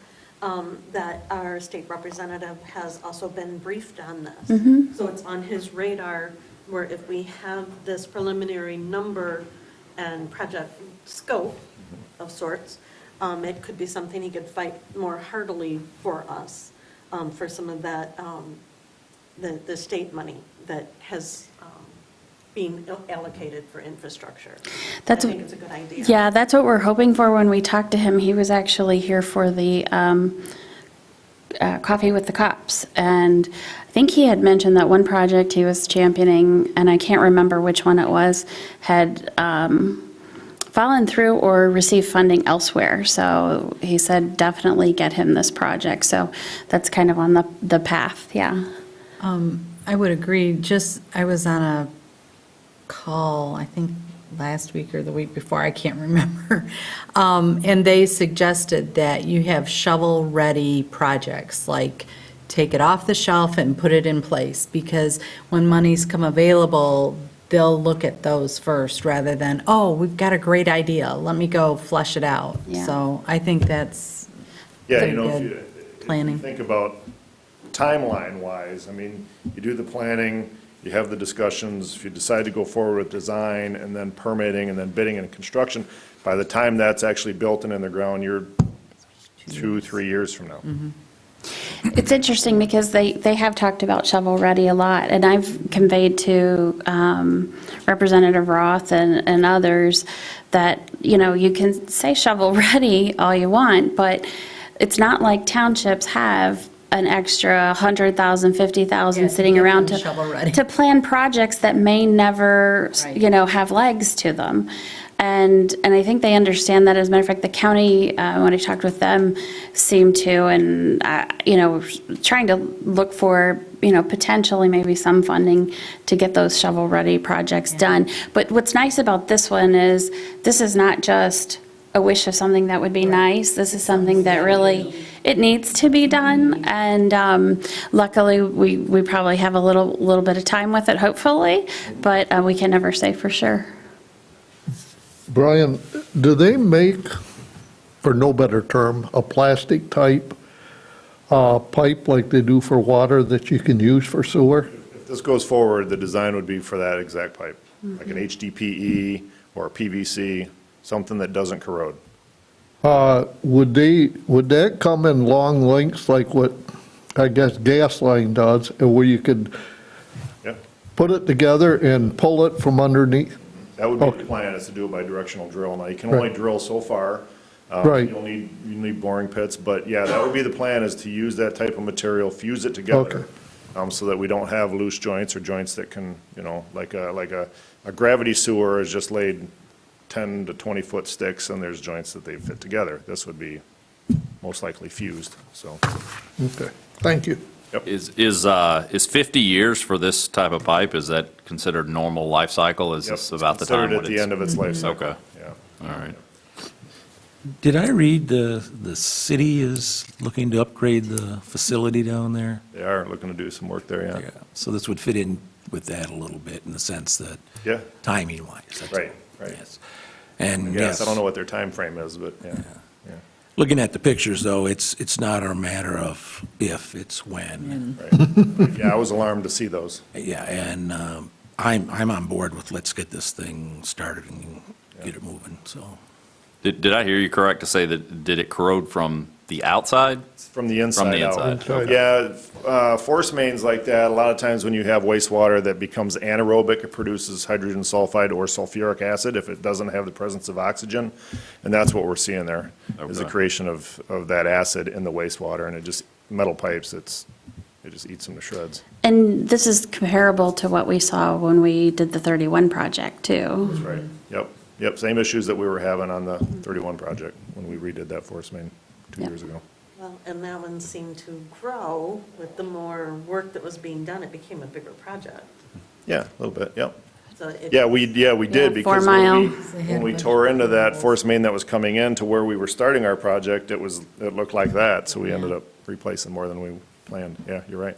Speaker 3: that our state representative has also been briefed on this. So it's on his radar, where if we have this preliminary number and project scope of sorts, it could be something he could fight more heartily for us, for some of that, the state money that has been allocated for infrastructure. I think it's a good idea.
Speaker 1: Yeah, that's what we're hoping for when we talked to him. He was actually here for the Coffee with the Cops. And I think he had mentioned that one project he was championing, and I can't remember which one it was, had fallen through or received funding elsewhere. So he said definitely get him this project. So that's kind of on the path, yeah.
Speaker 2: I would agree. I was on a call, I think last week or the week before, I can't remember. And they suggested that you have shovel-ready projects, like take it off the shelf and put it in place, because when monies come available, they'll look at those first rather than, oh, we've got a great idea, let me go flesh it out.
Speaker 1: Yeah.
Speaker 2: So I think that's
Speaker 9: Yeah,
Speaker 2: pretty
Speaker 9: you know, if
Speaker 2: good
Speaker 9: you
Speaker 2: planning.
Speaker 9: think about timeline-wise, I mean, you do the planning, you have the discussions, if you decide to go forward with design, and then permitting, and then bidding and construction, by the time that's actually built and in the ground, you're 2-3 years from now.
Speaker 1: It's interesting because they have talked about shovel-ready a lot, and I've conveyed to Representative Roth and others that, you know, you can say shovel-ready all you want, but it's not like townships have an extra 100,000, 50,000
Speaker 2: Yeah,
Speaker 1: sitting
Speaker 2: get them
Speaker 1: around
Speaker 2: shovel-ready.
Speaker 1: to plan projects that may never,
Speaker 2: Right.
Speaker 1: you know, have legs to them. And I think they understand that. As a matter of fact, the county, when I talked with them, seemed to, and, you know, trying to look for, you know, potentially maybe some funding to get those shovel-ready projects done. But what's nice about this one is, this is not just a wish of something that would be nice. This is something that really, it needs to be done. And luckily, we probably have a little bit of time with it, hopefully, but we can never say for sure.
Speaker 7: Brian, do they make, for no better term, a plastic type pipe like they do for water that you can use for sewer?
Speaker 9: If this goes forward, the design would be for that exact pipe, like an HDPE or a PVC, something that doesn't corrode.
Speaker 7: Would that come in long lengths like what, I guess, gas line does, and where you could
Speaker 9: Yep.
Speaker 7: put it together and pull it from underneath?
Speaker 9: That would be
Speaker 7: Okay.
Speaker 9: the plan, is to do it by directional drill. Now, you can only
Speaker 7: Right.
Speaker 9: drill so far.
Speaker 7: Right.
Speaker 9: You need boring pits, but yeah, that would be the plan, is to use that type of material, fuse it together. So that we don't have loose joints or joints that can, you know, like a gravity sewer is just laid 10 to 20-foot sticks, and there's joints that they fit together. This would be most likely fused, so.
Speaker 7: Okay, thank you.
Speaker 10: Is 50 years for this type of pipe, is that considered normal life cycle? Is
Speaker 9: Yep,
Speaker 10: this
Speaker 9: it's
Speaker 10: about the time?
Speaker 9: considered
Speaker 10: when
Speaker 9: at the
Speaker 10: it's-
Speaker 9: end of its life cycle.
Speaker 10: Okay.
Speaker 9: Yeah.
Speaker 10: All right.
Speaker 8: Did I read the city is looking to upgrade the facility down there?
Speaker 9: They are looking to do some work there, yeah.
Speaker 8: Yeah, so this would fit in with that a little bit in the sense that
Speaker 9: Yeah,
Speaker 8: timing-wise. that's all.
Speaker 9: right, right.
Speaker 8: Yes. And
Speaker 9: Yes,
Speaker 8: yes,
Speaker 9: I don't know what their time frame is, but yeah.
Speaker 8: looking at the pictures, though, it's not a matter of if, it's when.
Speaker 9: Right. Yeah, I was alarmed to see those.
Speaker 8: Yeah, and I'm on board with let's get this thing started and get it moving, so.
Speaker 10: Did I hear you correct to say that, did it corrode from the outside?
Speaker 9: From the inside out.
Speaker 10: inside,
Speaker 9: Yeah, force mains like that, a lot of times when you have wastewater that becomes anaerobic, it produces hydrogen sulfide or sulfuric acid if it doesn't have the presence of oxygen. And that's what we're seeing there, is the
Speaker 10: Okay.
Speaker 9: creation of that acid in the wastewater, and it just, metal pipes, it just eats them to shreds.
Speaker 1: And this is comparable to what we saw when we did the 31 project, too.
Speaker 9: That's right. Yep, same issues that we were having on the 31 project when we redid that force main 2
Speaker 1: Yep.
Speaker 9: years ago.
Speaker 3: Well, and that one seemed to grow with the more work that was being done. It became a bigger project.
Speaker 9: Yeah, a little bit, yep.
Speaker 3: So it-
Speaker 9: Yeah, we did,
Speaker 1: Yeah,
Speaker 9: because
Speaker 1: 4 mile.
Speaker 9: when we tore into that force main that was coming in to where we were starting our project, it looked like that, so we ended up replacing more than we planned. Yeah, you're right.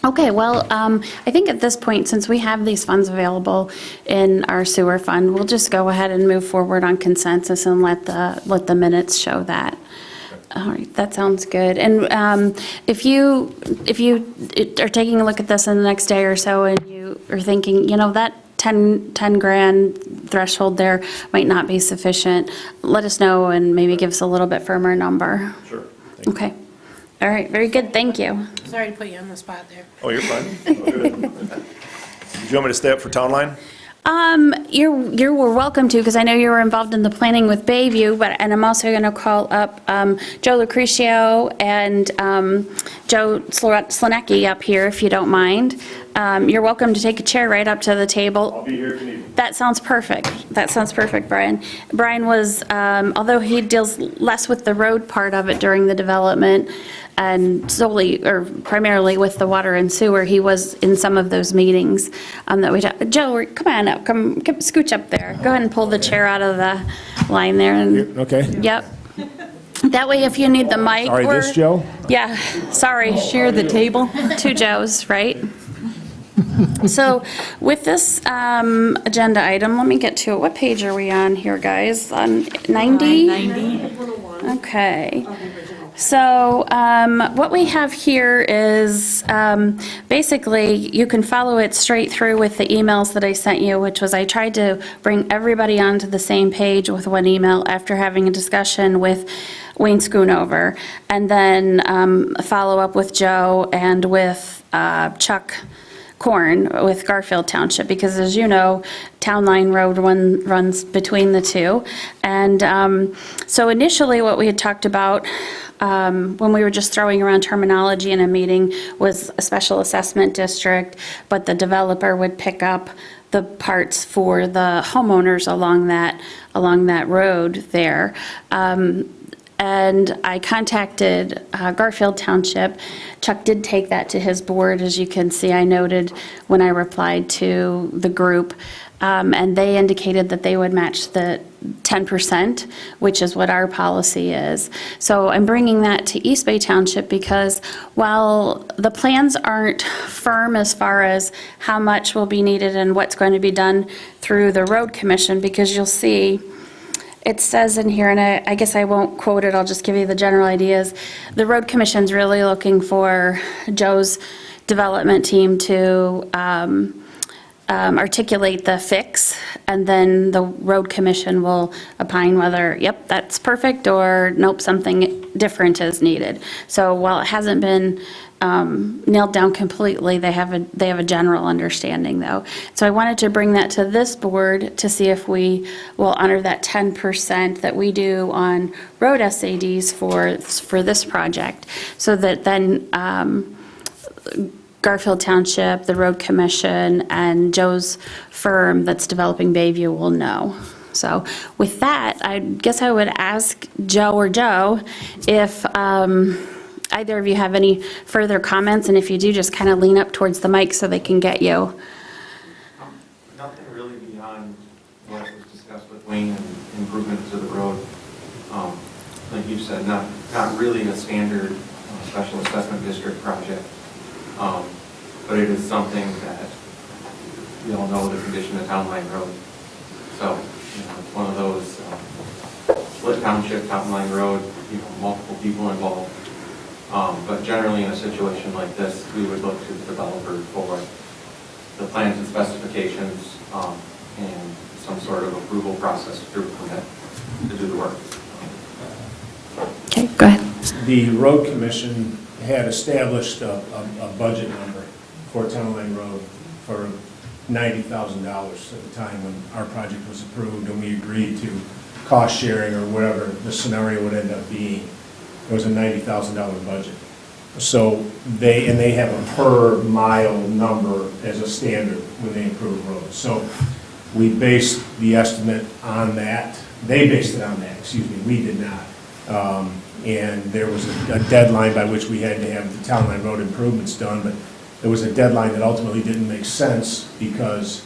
Speaker 1: Okay, well, I think at this point, since we have these funds available in our sewer fund, we'll just go ahead and move forward on consensus and let the minutes show that. All right, that sounds good. And if you are taking a look at this in the next day or so and you are thinking, you know, 10 grand threshold there might not be sufficient, let us know and maybe give us a little bit firmer number.
Speaker 9: Sure.
Speaker 1: Okay. All right, very good, thank you.
Speaker 5: Sorry to put you on the spot there.
Speaker 9: Oh, you're fine. Did you want me to stay up for Town Line?
Speaker 1: You were welcome to, because I know you were involved in the planning with Bayview, and I'm also going to call up Joe Lucrecio and Joe Slanecki up here, if you don't mind. You're welcome to take a chair right up to the table.
Speaker 9: I'll be here if you need me.
Speaker 1: That sounds perfect. That sounds perfect, Brian. Brian was, although he deals less with the road part of it during the development and solely, or primarily with the water and sewer, he was in some of those meetings that we, Joe, come on up, come scooch up there. Go ahead and pull the chair out of the line there. And
Speaker 11: Okay.
Speaker 1: Yep. That way, if you need the mic.
Speaker 11: Sorry, this Joe?
Speaker 1: Yeah, sorry.
Speaker 2: Share the table?
Speaker 1: Two Joes, right? So with this agenda item, let me get to it. What page are we on here, guys? On 90?
Speaker 2: 90.
Speaker 1: Okay. So what we have here is basically you can follow it straight through with the emails that I sent you, which was I tried to bring everybody onto the same page with one email after having a discussion with Wayne Schoonover, and then follow up with Joe and with Chuck Corn with Garfield Township, because as you know, Town Line Road runs between the two. And so initially what we had talked about when we were just throwing around terminology in a meeting was a special assessment district, but the developer would pick up the parts for the homeowners along that road there. And I contacted Garfield Township. Chuck did take that to his board, as you can see, I noted when I replied to the group. And they indicated that they would match the 10%, which is what our policy is. So I'm bringing that to East Bay Township because while the plans aren't firm as far as how much will be needed and what's going to be done through the road commission, because you'll see, it says in here, and I guess I won't quote it, I'll just give you the general ideas. The road commission's really looking for Joe's development team to articulate the fix, and then the road commission will opine whether, yep, that's perfect, or nope, something different is needed. So while it hasn't been nailed down completely, they have a general understanding though. So I wanted to bring that to this board to see if we will honor that 10% that we do on road SADs for this project, so that then Garfield Township, the road commission, and Joe's firm that's developing Bayview will know. So with that, I guess I would ask Joe or Joe if either of you have any further comments, and if you do, just kind of lean up towards the mic so they can get you.
Speaker 12: Nothing really beyond what was discussed with Wayne and improvements to the road. Like you said, not really a standard special assessment district project. But it is something that we all know the condition of Town Line Road. So, it's one of those split township, Town Line Road, multiple people involved. But generally in a situation like this, we would look to the developer for the plans and specifications and some sort of approval process through permit to do the work.
Speaker 1: Okay, go ahead.
Speaker 11: The road commission had established a budget number for Town Line Road for $90,000 at the time when our project was approved, and we agreed to cost sharing or whatever the scenario would end up being. It was a $90,000 budget. So they have a per mile number as a standard when they approve roads. So we based the estimate on that. They based it on that, excuse me, we did not. And there was a deadline by which we had to have the Town Line Road improvements done, but there was a deadline that ultimately didn't make sense because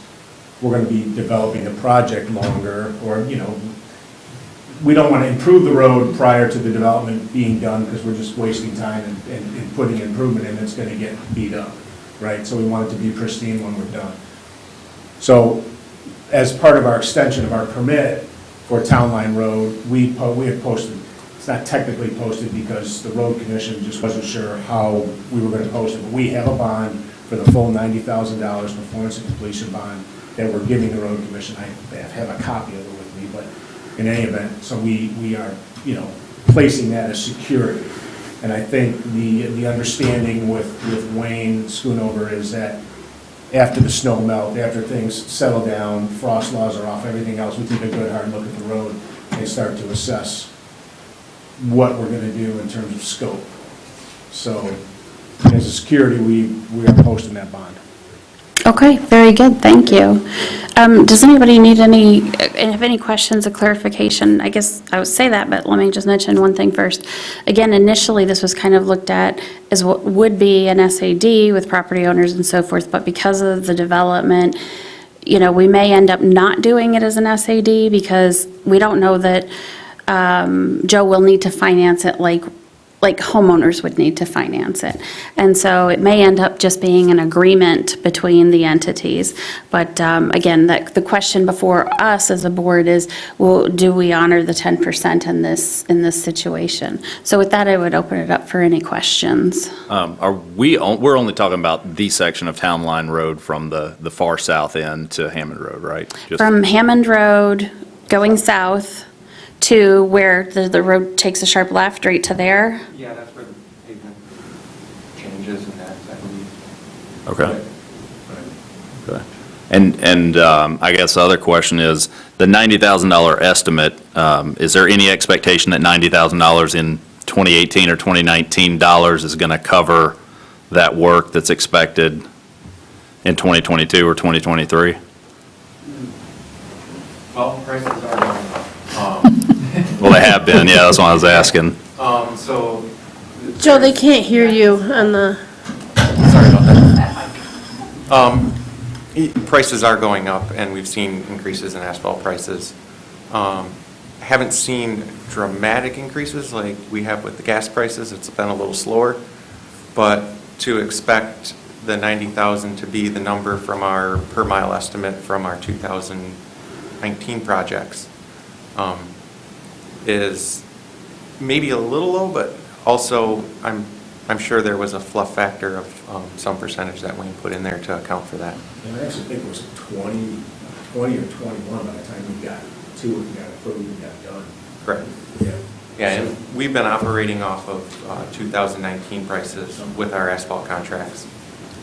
Speaker 11: we're going to be developing the project longer, or, we don't want to improve the road prior to the development being done because we're just wasting time and putting improvement in that's going to get beat up, right? So we want it to be pristine when we're done. So as part of our extension of our permit for Town Line Road, we had posted. It's not technically posted because the road commission just wasn't sure how we were going to post it. But we have a bond for the full $90,000 performance and completion bond that we're giving the road commission. I have a copy of it with me, but in any event, so we are, placing that as security. And I think the understanding with Wayne Schoonover is that after the snow melt, after things settle down, frost laws are off, everything else, we take a good hard look at the road and start to assess what we're gonna do in terms of scope. So, as a security, we are posting that bond.
Speaker 1: Okay, very good, thank you. Does anybody need have any questions or clarification? I guess I would say that, but let me just mention one thing first. Again, initially, this was kind of looked at as what would be an SAD with property owners and so forth, but because of the development, we may end up not doing it as an SAD because we don't know that Joe will need to finance it like homeowners would need to finance it. And so it may end up just being an agreement between the entities. But again, the question before us as a board is, well, do we honor the 10% in this situation? So with that, I would open it up for any questions.
Speaker 10: We're only talking about the section of Town Line Road from the far south end to Hammond Road, right?
Speaker 1: From Hammond Road going south to where the road takes a sharp left right to there.
Speaker 12: Yeah, that's where the pavement changes and that, I believe.
Speaker 10: Okay. Okay. And I guess the other question is, the $90,000 estimate, is there any expectation that $90,000 in 2018 or 2019 dollars is going to cover that work that's expected in 2022 or 2023?
Speaker 12: Well, prices are going up.
Speaker 10: Well, they have been, yeah, that's what I was asking.
Speaker 12: So.
Speaker 5: Joe, they can't hear you on the,
Speaker 12: Sorry about that. Prices are going up, and we've seen increases in asphalt prices. Haven't seen dramatic increases like we have with the gas prices. It's been a little slower. But to expect the 90,000 to be the number from our per mile estimate from our 2019 projects is maybe a little low, but also I'm sure there was a fluff factor of some percentage that Wayne put in there to account for that.
Speaker 11: And I actually think it was 20 or 21 by the time we got to it, we got approved and got done.
Speaker 12: Correct.
Speaker 11: Yeah.
Speaker 12: Yeah, and we've been operating off of 2019 prices with our asphalt contracts.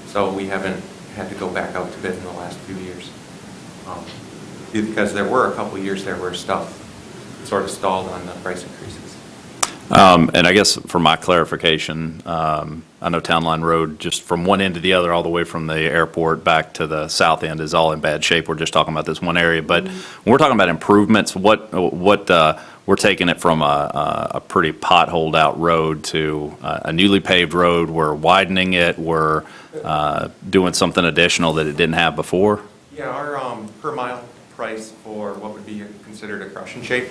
Speaker 12: So we haven't had to go back out to bid in the last few years. Because there were a couple years there where stuff sort of stalled on the price increases.
Speaker 10: And I guess for my clarification, I know Town Line Road, just from one end to the other, all the way from the airport back to the south end is all in bad shape. We're just talking about this one area. But when we're talking about improvements, we're taking it from a pretty potholed out road to a newly paved road. We're widening it. We're doing something additional that it didn't have before.
Speaker 12: Yeah, our per mile price for what would be considered a crush and shape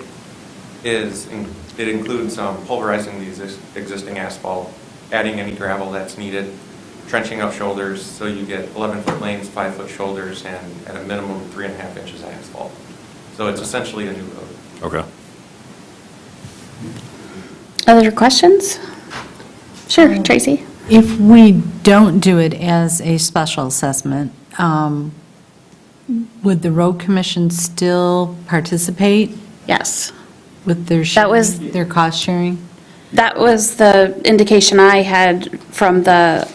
Speaker 12: it includes pulverizing the existing asphalt, adding any gravel that's needed, trenching up shoulders, so you get 11-foot lanes, 5-foot shoulders, and at a minimum 3.5 inches of asphalt. So it's essentially a new road.
Speaker 10: Okay.
Speaker 1: Other questions? Sure, Tracy.
Speaker 2: If we don't do it as a special assessment, would the road commission still participate
Speaker 1: Yes.
Speaker 2: with their
Speaker 1: That was-
Speaker 2: their cost sharing?
Speaker 1: That was the indication I had from the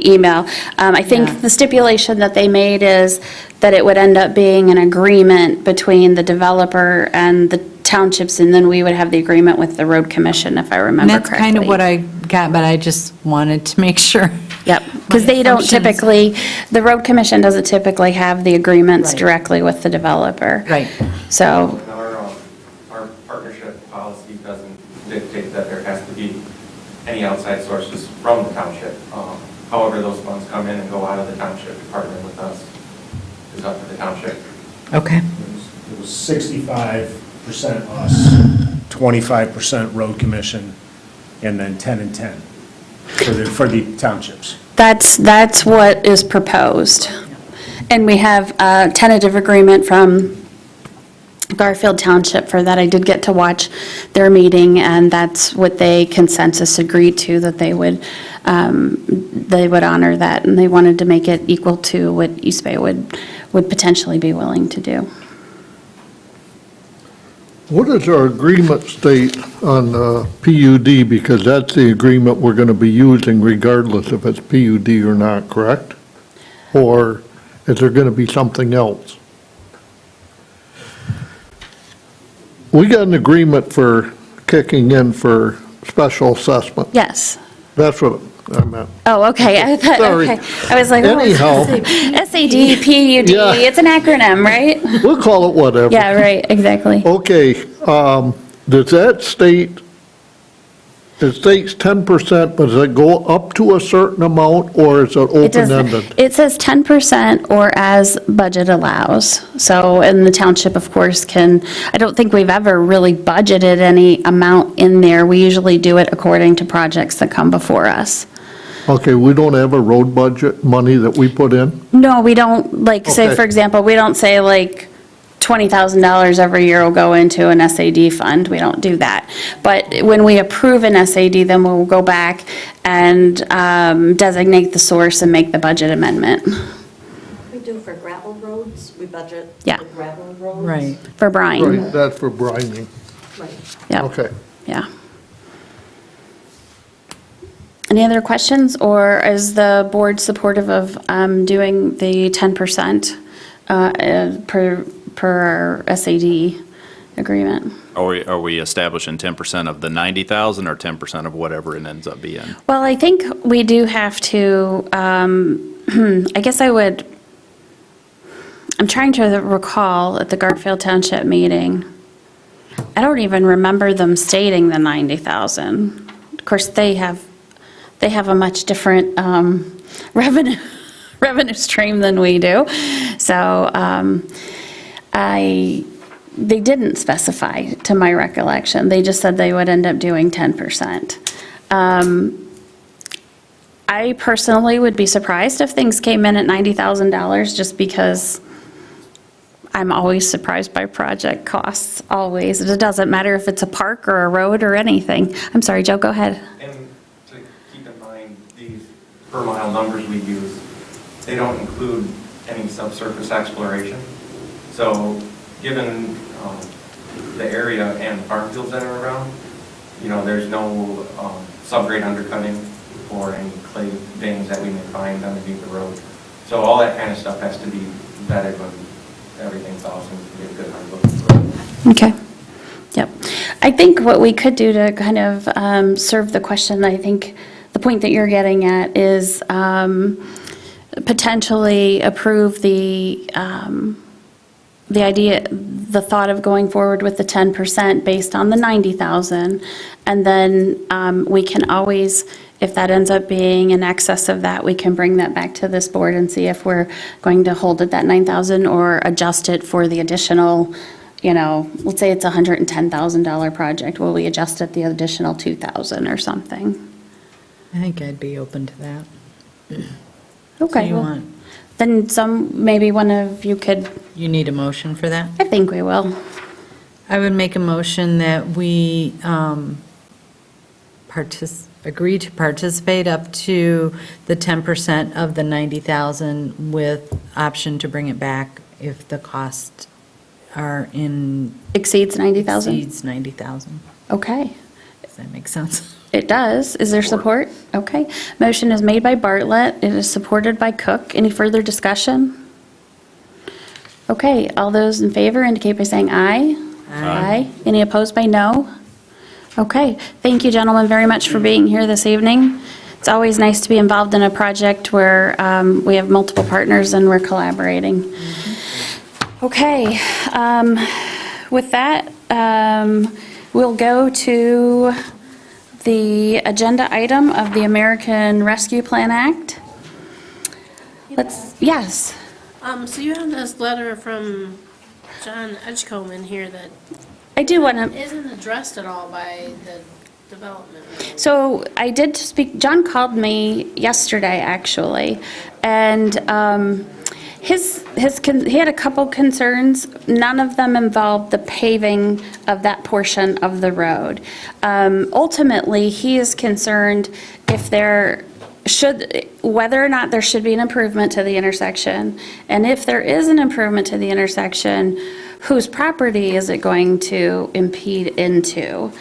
Speaker 1: email. I
Speaker 2: Yeah.
Speaker 1: think the stipulation that they made is that it would end up being an agreement between the developer and the townships, and then we would have the agreement with the road commission, if I
Speaker 2: And
Speaker 1: remember
Speaker 2: that's
Speaker 1: correctly.
Speaker 2: kind of what I got, but I just wanted to make sure.
Speaker 1: Yep, because they don't
Speaker 2: assumptions.
Speaker 1: typically, the road commission doesn't typically have the agreements
Speaker 2: Right.
Speaker 1: directly with the developer.
Speaker 2: Right.
Speaker 1: So,
Speaker 12: Our partnership policy doesn't dictate that there has to be any outside sources from the township. However, those funds come in and go out of the township, partnering with us is up to the township.
Speaker 2: Okay.
Speaker 11: It was 65% us, 25% road commission, and then 10 and 10 for the townships.
Speaker 1: that's what is proposed. And we have a tentative agreement from Garfield Township for that. I did get to watch their meeting, and that's what they consensus agreed to, that they would honor that, and they wanted to make it equal to what East Bay would potentially be willing to do.
Speaker 7: What does our agreement state on PUD? Because that's the agreement we're going to be using regardless if it's PUD or not, correct? Or is there going to be something else? We got an agreement for kicking in for special assessment.
Speaker 1: Yes.
Speaker 7: That's what I meant.
Speaker 1: Oh, okay. I thought,
Speaker 7: Sorry.
Speaker 1: okay. I was like, oh,
Speaker 7: Anyhow.
Speaker 1: SAD, PUD,
Speaker 7: Yeah.
Speaker 1: it's an acronym, right?
Speaker 7: We'll call it whatever.
Speaker 1: Yeah, right, exactly.
Speaker 7: Okay, does that state, it states 10%, but does it go up to a certain amount, or is it
Speaker 1: It does-
Speaker 7: open-ended?
Speaker 1: It says 10% or as budget allows. So, and the township, of course, can, I don't think we've ever really budgeted any amount in there. We usually do it according to projects that come before us.
Speaker 7: Okay, we don't have a road budget money that we put in?
Speaker 1: No, we don't, like, say,
Speaker 7: Okay.
Speaker 1: for example, we don't say like $20,000 every year will go into an SAD fund. We don't do that. But when we approve an SAD, then we'll go back and designate the source and make the budget amendment
Speaker 3: We do for gravel roads, we budget
Speaker 1: Yeah.
Speaker 3: the gravel roads.
Speaker 2: Right.
Speaker 1: for Brian.
Speaker 7: Right, that's for brining.
Speaker 3: Right.
Speaker 1: Yeah,
Speaker 7: Okay.
Speaker 1: yeah. Any other questions, or is the board supportive of doing the 10% per our SAD agreement?
Speaker 10: Are we establishing 10% of the 90,000 or 10% of whatever it ends up being?
Speaker 1: Well, I think we do have to, I guess I'm trying to recall at the Garfield Township meeting, I don't even remember them stating the 90,000. Of course, they have a much different revenue stream than we do. So they didn't specify, to my recollection. They just said they would end up doing 10%. I personally would be surprised if things came in at $90,000, just because I'm always surprised by project costs, always. It doesn't matter if it's a park or a road or anything. I'm sorry, Joe, go ahead.
Speaker 12: And to keep in mind, these per mile numbers we use, they don't include any subsurface exploration. So given the area and farm fields that are around, there's no subgrade undercutting or any clay veins that we may find underneath the road. So all that kind of stuff has to be vetted when everything's awesome to get a good hard look at the road.
Speaker 1: Okay. Yep. I think what we could do to kind of serve the question, I think the point that you're getting at is potentially approve the idea, the thought of going forward with the 10% based on the 90,000. And then we can always, if that ends up being in excess of that, we can bring that back to this board and see if we're going to hold at that 9,000 or adjust it for the additional, let's say it's a $110,000 project. Will we adjust it the additional 2,000 or something?
Speaker 2: I think I'd be open to that.
Speaker 1: Okay.
Speaker 2: So you
Speaker 1: well,
Speaker 2: want,
Speaker 1: Then maybe one of you could,
Speaker 2: you need a motion for that?
Speaker 1: I think we will.
Speaker 2: I would make a motion that we agree to participate up to the 10% of the 90,000 with option to bring it back if the costs are
Speaker 1: Exceeds 90,000?
Speaker 2: exceeds 90,000.
Speaker 1: Okay.
Speaker 2: Does that make sense?
Speaker 1: It does. Is there support? Okay. Motion is made by Bartlett. It is supported by Cook. Any further discussion? Okay, all those in favor indicate by saying aye. Aye. Any opposed by no? Okay, thank you, gentlemen, very much for being here this evening. It's always nice to be involved in a project where we have multiple partners and we're collaborating. Okay, with that, we'll go to the agenda item of the American Rescue Plan Act. Yes.
Speaker 5: So you have this letter from John Edgecombe in here that
Speaker 1: I do want to,
Speaker 5: isn't addressed at all by the development.
Speaker 1: so I did speak, John called me yesterday, actually, and he had a couple concerns. None of them involved the paving of that portion of the road. Ultimately, he is concerned if there whether or not there should be an improvement to the intersection, and if there is an improvement to the intersection, whose property is it going to impede into?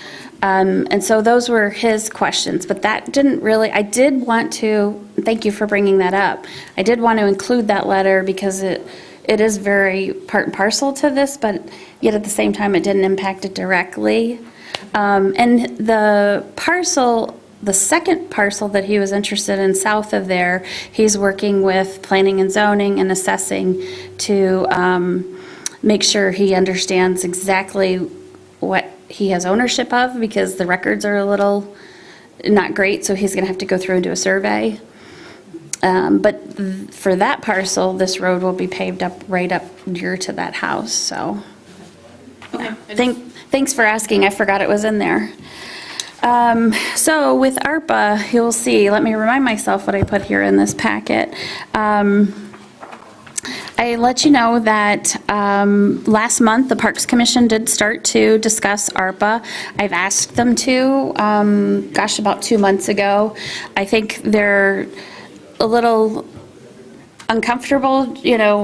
Speaker 1: And so those were his questions, but that didn't really, I did want to, thank you for bringing that up. I did want to include that letter because it is very part and parcel to this, but yet at the same time, it didn't impact it directly. And the parcel, the second parcel that he was interested in south of there, he's working with planning and zoning and assessing to make sure he understands exactly what he has ownership of, because the records are a little not great, so he's going to have to go through and do a survey. But for that parcel, this road will be paved up right up near to that house, so.
Speaker 5: Okay.
Speaker 1: Thanks for asking, I forgot it was in there. So with ARPA, you'll see, let me remind myself what I put here in this packet. I let you know that last month, the Parks Commission did start to discuss ARPA. I've asked them to, about 2 months ago. I think they're a little uncomfortable,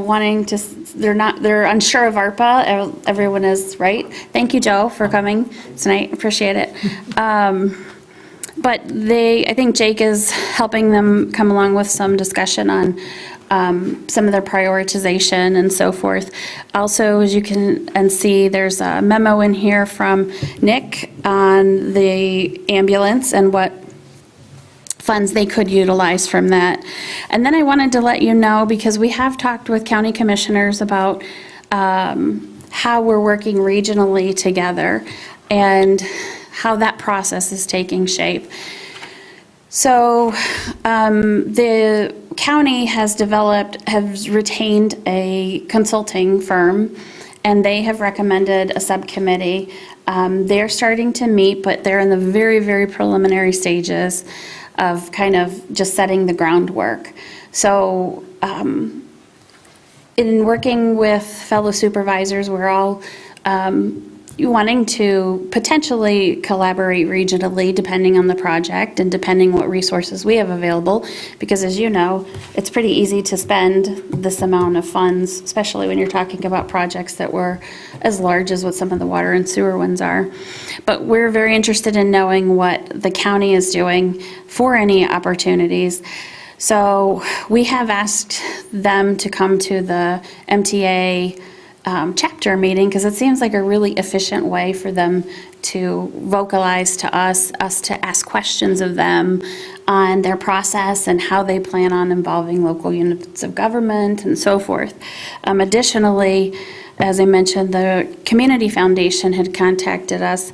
Speaker 1: wanting to, they're unsure of ARPA. Everyone is, right? Thank you, Joe, for coming tonight. Appreciate it. But I think Jake is helping them come along with some discussion on some of their prioritization and so forth. Also, as you can see, there's a memo in here from Nick on the ambulance and what funds they could utilize from that. And then I wanted to let you know, because we have talked with county commissioners about how we're working regionally together and how that process is taking shape. So the county has retained a consulting firm, and they have recommended a subcommittee. They're starting to meet, but they're in the very, very preliminary stages of kind of just setting the groundwork. So in working with fellow supervisors, we're all wanting to potentially collaborate regionally depending on the project and depending what resources we have available, because as you know, it's pretty easy to spend this amount of funds, especially when you're talking about projects that were as large as what some of the water and sewer ones are. But we're very interested in knowing what the county is doing for any opportunities. So we have asked them to come to the MTA chapter meeting, because it seems like a really efficient way for them to vocalize to us to ask questions of them on their process and how they plan on involving local units of government and so forth. Additionally, as I mentioned, the Community Foundation had contacted us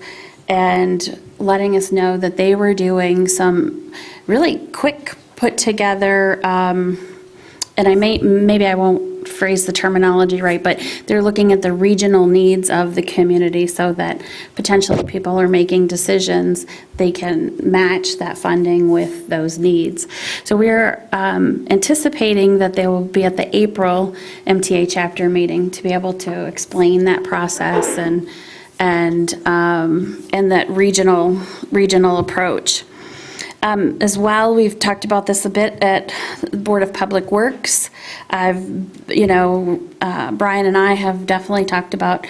Speaker 1: and letting us know that they were doing some really quick put together, and maybe I won't phrase the terminology right, but they're looking at the regional needs of the community so that potentially people are making decisions, they can match that funding with those needs. So we're anticipating that they will be at the April MTA chapter meeting to be able to explain that process and that regional approach. As well, we've talked about this a bit at the Board of Public Works. Brian and I have definitely talked about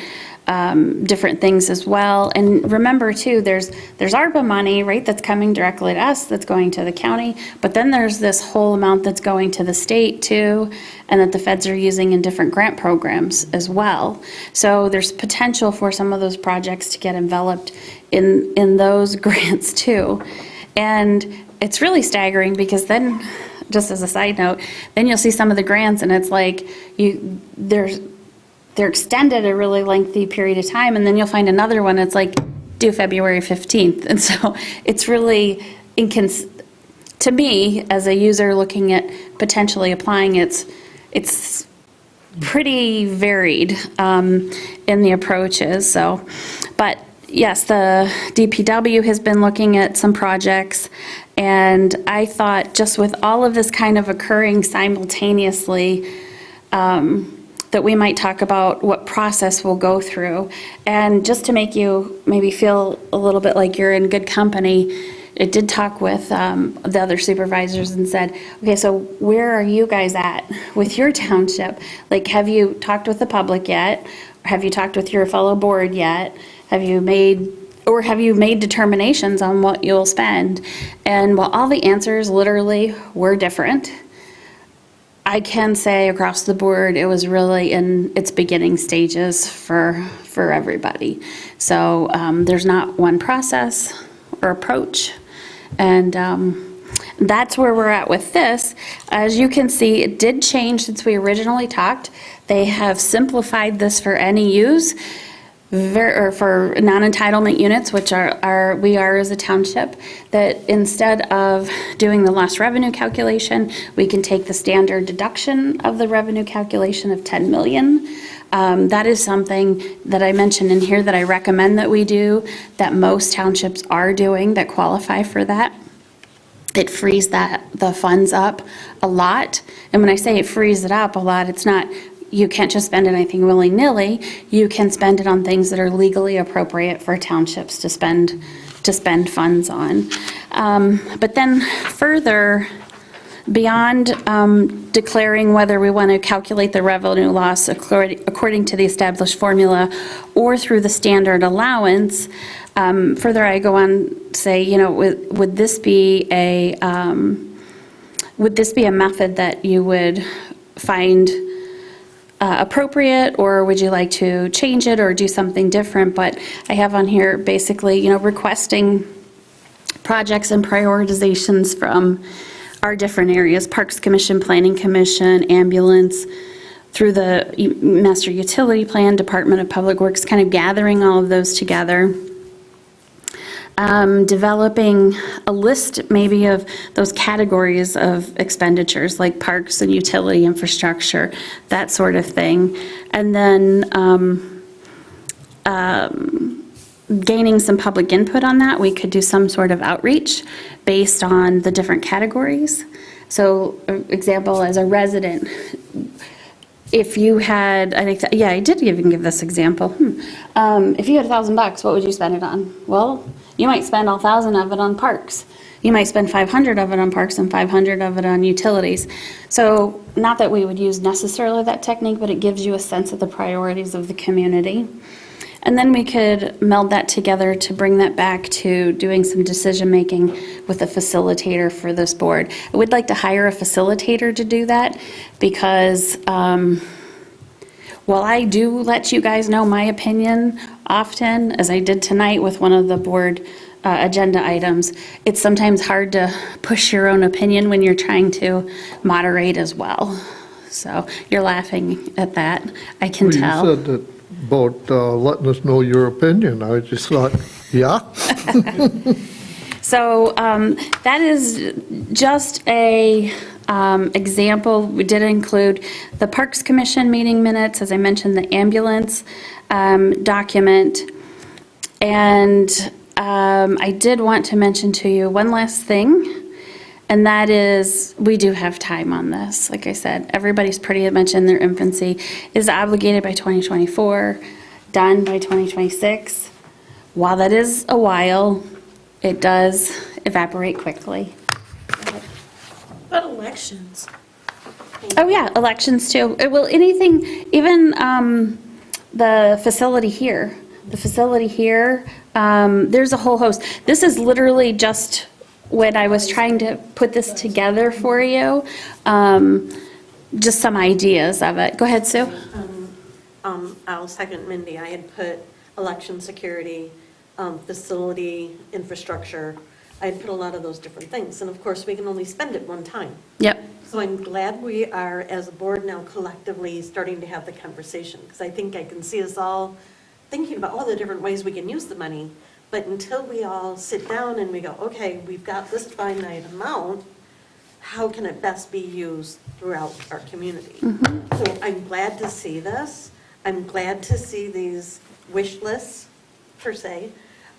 Speaker 1: different things as well. And remember too, there's ARPA money, right, that's coming directly to us, that's going to the county, but then there's this whole amount that's going to the state too, and that the feds are using in different grant programs as well. So there's potential for some of those projects to get enveloped in those grants too. And it's really staggering, because then, just as a side note, then you'll see some of the grants and it's like they're extended a really lengthy period of time, and then you'll find another one that's like due February 15th. And so it's really, to me, as a user looking at potentially applying, it's pretty varied in the approaches. So, but yes, the DPW has been looking at some projects, and I thought just with all of this kind of occurring simultaneously, that we might talk about what process we'll go through. And just to make you maybe feel a little bit like you're in good company, it did talk with the other supervisors and said, okay, so where are you guys at with your township? Like, have you talked with the public yet? Have you talked with your fellow board yet? Have you made determinations on what you'll spend? And while all the answers literally were different, I can say across the board, it was really in its beginning stages for everybody. So there's not one process or approach. And that's where we're at with this. As you can see, it did change since we originally talked. They have simplified this for NEUs, or for non-entitlement units, which we are as a township, that instead of doing the lost revenue calculation, we can take the standard deduction of the revenue calculation of 10 million. That is something that I mentioned in here that I recommend that we do, that most townships are doing that qualify for that. It frees the funds up a lot. And when I say it frees it up a lot, it's not, you can't just spend anything willy-nilly. You can spend it on things that are legally appropriate for townships to spend funds on. But then further, beyond declaring whether we want to calculate the revenue loss according to the established formula or through the standard allowance, further I go on to say, would this be a method that you would find appropriate, or would you like to change it or do something different? But I have on here basically, requesting projects and prioritizations from our different areas: Parks Commission, Planning Commission, Ambulance, through the Master Utility Plan, Department of Public Works, kind of gathering all of those together. Developing a list maybe of those categories of expenditures like parks and utility infrastructure, that sort of thing. And then gaining some public input on that, we could do some sort of outreach based on the different categories. So, example, as a resident, if you had, I did even give this example. If you had $1,000, what would you spend it on? Well, you might spend all 1,000 of it on parks. You might spend 500 of it on parks and 500 of it on utilities. So, not that we would use necessarily that technique, but it gives you a sense of the priorities of the community. And then we could meld that together to bring that back to doing some decision-making with a facilitator for this board. I would like to hire a facilitator to do that because while I do let you guys know my opinion often, as I did tonight with one of the board agenda items, it's sometimes hard to push your own opinion when you're trying to moderate as well. So you're laughing at that, I can tell.
Speaker 7: You said that about letting us know your opinion. I just thought, yeah.
Speaker 1: So that is just a example. We did include the Parks Commission meeting minutes, as I mentioned, the ambulance document. And I did want to mention to you one last thing, and that is we do have time on this. Like I said, everybody's pretty much in their infancy, is obligated by 2024, done by 2026. While that is a while, it does evaporate quickly.
Speaker 3: But elections.
Speaker 1: Oh, yeah, elections too. Well, anything, even the facility here. The facility here, there's a whole host. This is literally just when I was trying to put this together for you, just some ideas of it. Go ahead, Sue.
Speaker 3: I'll second Mindy. I had put election security, facility, infrastructure. I had put a lot of those different things. And of course, we can only spend it one time.
Speaker 1: Yep.
Speaker 3: So I'm glad we are, as a board now, collectively starting to have the conversation, because I think I can see us all thinking about all the different ways we can use the money. But until we all sit down and we go, okay, we've got this finite amount, how can it best be used throughout our community? So I'm glad to see this. I'm glad to see these wish lists, per se,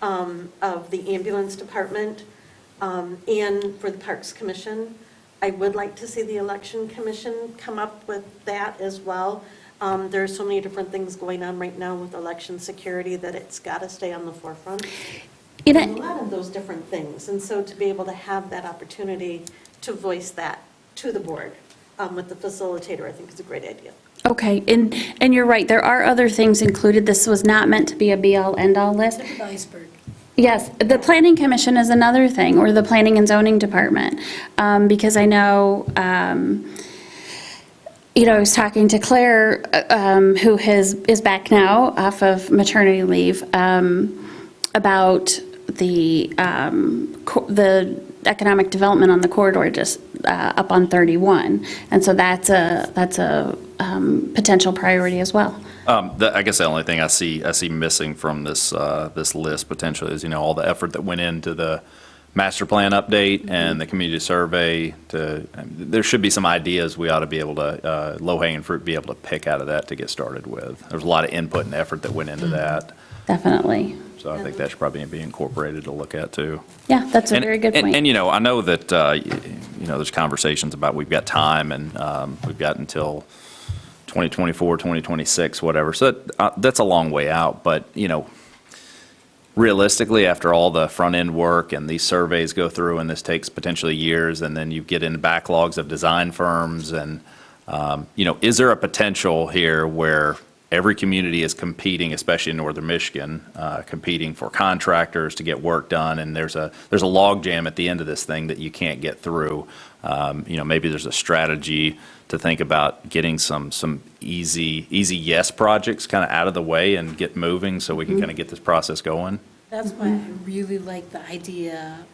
Speaker 3: of the ambulance department and for the Parks Commission. I would like to see the Election Commission come up with that as well. There are so many different things going on right now with election security that it's got to stay on the forefront.
Speaker 1: You know-
Speaker 3: a lot of those different things. And so to be able to have that opportunity to voice that to the board with the facilitator, I think is a great idea.
Speaker 1: Okay, and you're right, there are other things included. This was not meant to be a be-all, end-all list.
Speaker 5: Tip of the iceberg.
Speaker 1: Yes, the planning commission is another thing, or the planning and zoning department, because I know, I was talking to Claire, who is back now off of maternity leave, about the economic development on the corridor just up on 31, and so that's a potential priority as well.
Speaker 10: I guess the only thing I see missing from this list potentially is, all the effort that went into the master plan update and the community survey. There should be some ideas we ought to be able to, low-hanging fruit, be able to pick out of that to get started with. There's a lot of input and effort that went into that.
Speaker 1: Definitely.
Speaker 10: So I think that should probably be incorporated to look at, too.
Speaker 1: Yeah, that's a very good point.
Speaker 10: And, I know that, there's conversations about we've got time and we've got until 2024, 2026, whatever. So that's a long way out. But, realistically, after all the front-end work and these surveys go through, and this takes potentially years, and then you get into backlogs of design firms, and, is there a potential here where every community is competing, especially in northern Michigan, competing for contractors to get work done, and there's a log jam at the end of this thing that you can't get through? Maybe there's a strategy to think about getting some easy yes projects kind of out of the way and get moving so we can kind of get this process going.
Speaker 5: That's why I really like the idea,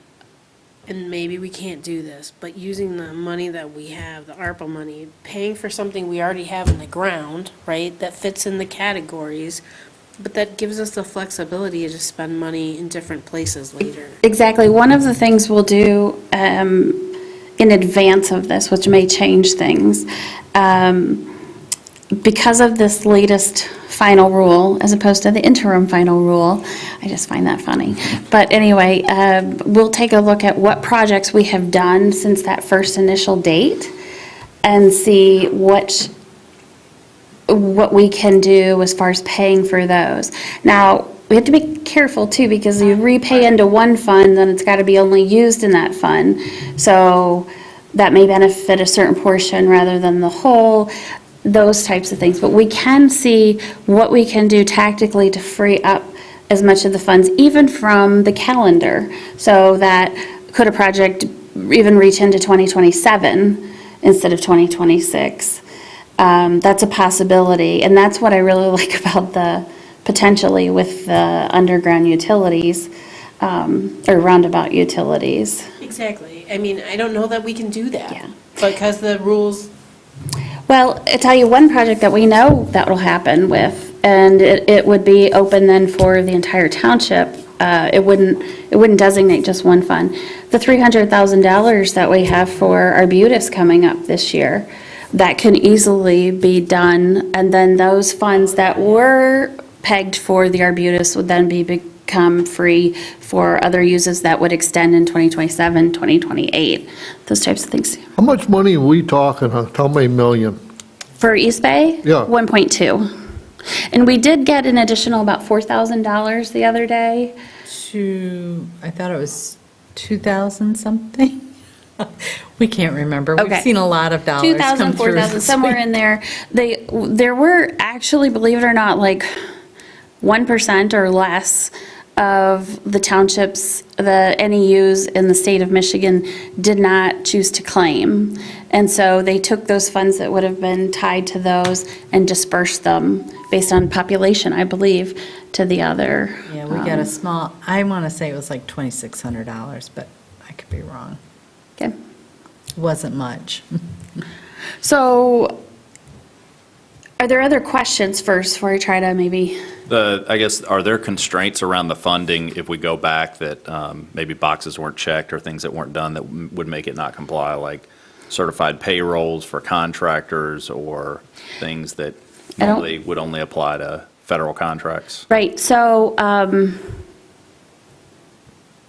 Speaker 5: and maybe we can't do this, but using the money that we have, the ARPA money, paying for something we already have in the ground, right, that fits in the categories, but that gives us the flexibility to spend money in different places later.
Speaker 1: Exactly. One of the things we'll do in advance of this, which may change things, because of this latest final rule, as opposed to the interim final rule, I just find that funny. But anyway, we'll take a look at what projects we have done since that first initial date and see what we can do as far as paying for those. Now, we have to be careful too, because you repay into one fund, then it's got to be only used in that fund. So that may benefit a certain portion rather than the whole, those types of things. But we can see what we can do tactically to free up as much of the funds, even from the calendar, so that could a project even reach into 2027 instead of 2026? That's a possibility, and that's what I really like about the, potentially with the underground utilities, or roundabout utilities.
Speaker 5: Exactly. I mean, I don't know that we can do that.
Speaker 1: Yeah.
Speaker 5: Because the rules,
Speaker 1: Well, I tell you one project that we know that will happen with, and it would be open then for the entire township. It wouldn't designate just one fund. The $300,000 that we have for Arbutus coming up this year, that can easily be done, and then those funds that were pegged for the Arbutus would then become free for other uses that would extend in 2027, 2028, those types of things.
Speaker 7: How much money are we talking? How many million?
Speaker 1: For East Bay?
Speaker 7: Yeah.
Speaker 1: 1.2. And we did get an additional about $4,000 the other day.
Speaker 2: I thought it was 2,000 something. We can't remember. We've
Speaker 1: Okay.
Speaker 2: seen a lot of dollars
Speaker 1: 2,000,
Speaker 2: come through.
Speaker 1: 4,000,
Speaker 2: this
Speaker 1: somewhere
Speaker 2: week.
Speaker 1: in there. There were actually, believe it or not, like 1% or less of the townships, the NEUs in the state of Michigan did not choose to claim. And so they took those funds that would have been tied to those and dispersed them based on population, I believe, to the other.
Speaker 2: Yeah, we got a small, I want to say it was like $2,600, but I could be wrong.
Speaker 1: Okay.
Speaker 2: Wasn't much.
Speaker 1: So are there other questions first before I try to maybe?
Speaker 10: I guess, are there constraints around the funding if we go back that maybe boxes weren't checked or things that weren't done that would make it not comply, like certified payrolls for contractors or things that normally would only apply to federal contracts?
Speaker 1: Right, so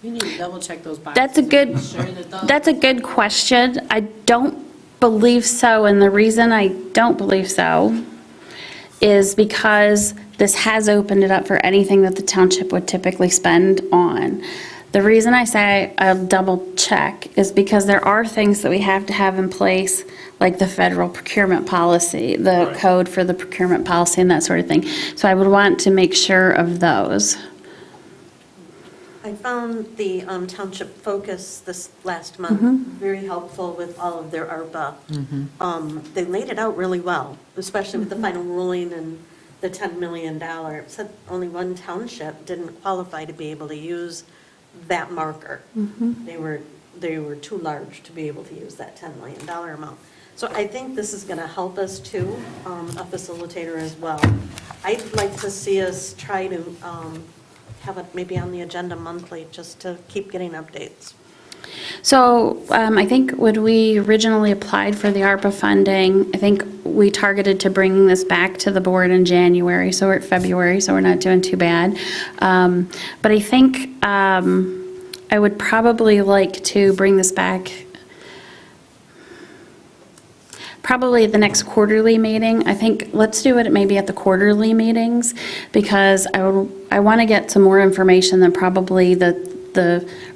Speaker 5: we need to double check those boxes.
Speaker 1: that's a good,
Speaker 5: and make sure that those-
Speaker 1: that's a good question. I don't believe so, and the reason I don't believe so is because this has opened it up for anything that the township would typically spend on. The reason I say I'll double check is because there are things that we have to have in place, like the federal procurement policy, the
Speaker 6: Right.
Speaker 1: code for the procurement policy and that sort of thing. So I would want to make sure of those.
Speaker 3: I found the Township Focus this last month very helpful with all of their ARPA. They laid it out really well, especially with the final ruling and the $10 million. It said only one township didn't qualify to be able to use that marker. They were too large to be able to use that $10 million amount. So I think this is going to help us too, a facilitator as well. I'd like to see us try to have it maybe on the agenda monthly, just to keep getting updates.
Speaker 1: So I think when we originally applied for the ARPA funding, I think we targeted to bringing this back to the board in January, so we're at February, so we're not doing too bad. But I think I would probably like to bring this back probably at the next quarterly meeting. I think let's do it maybe at the quarterly meetings, because I want to get some more information than probably the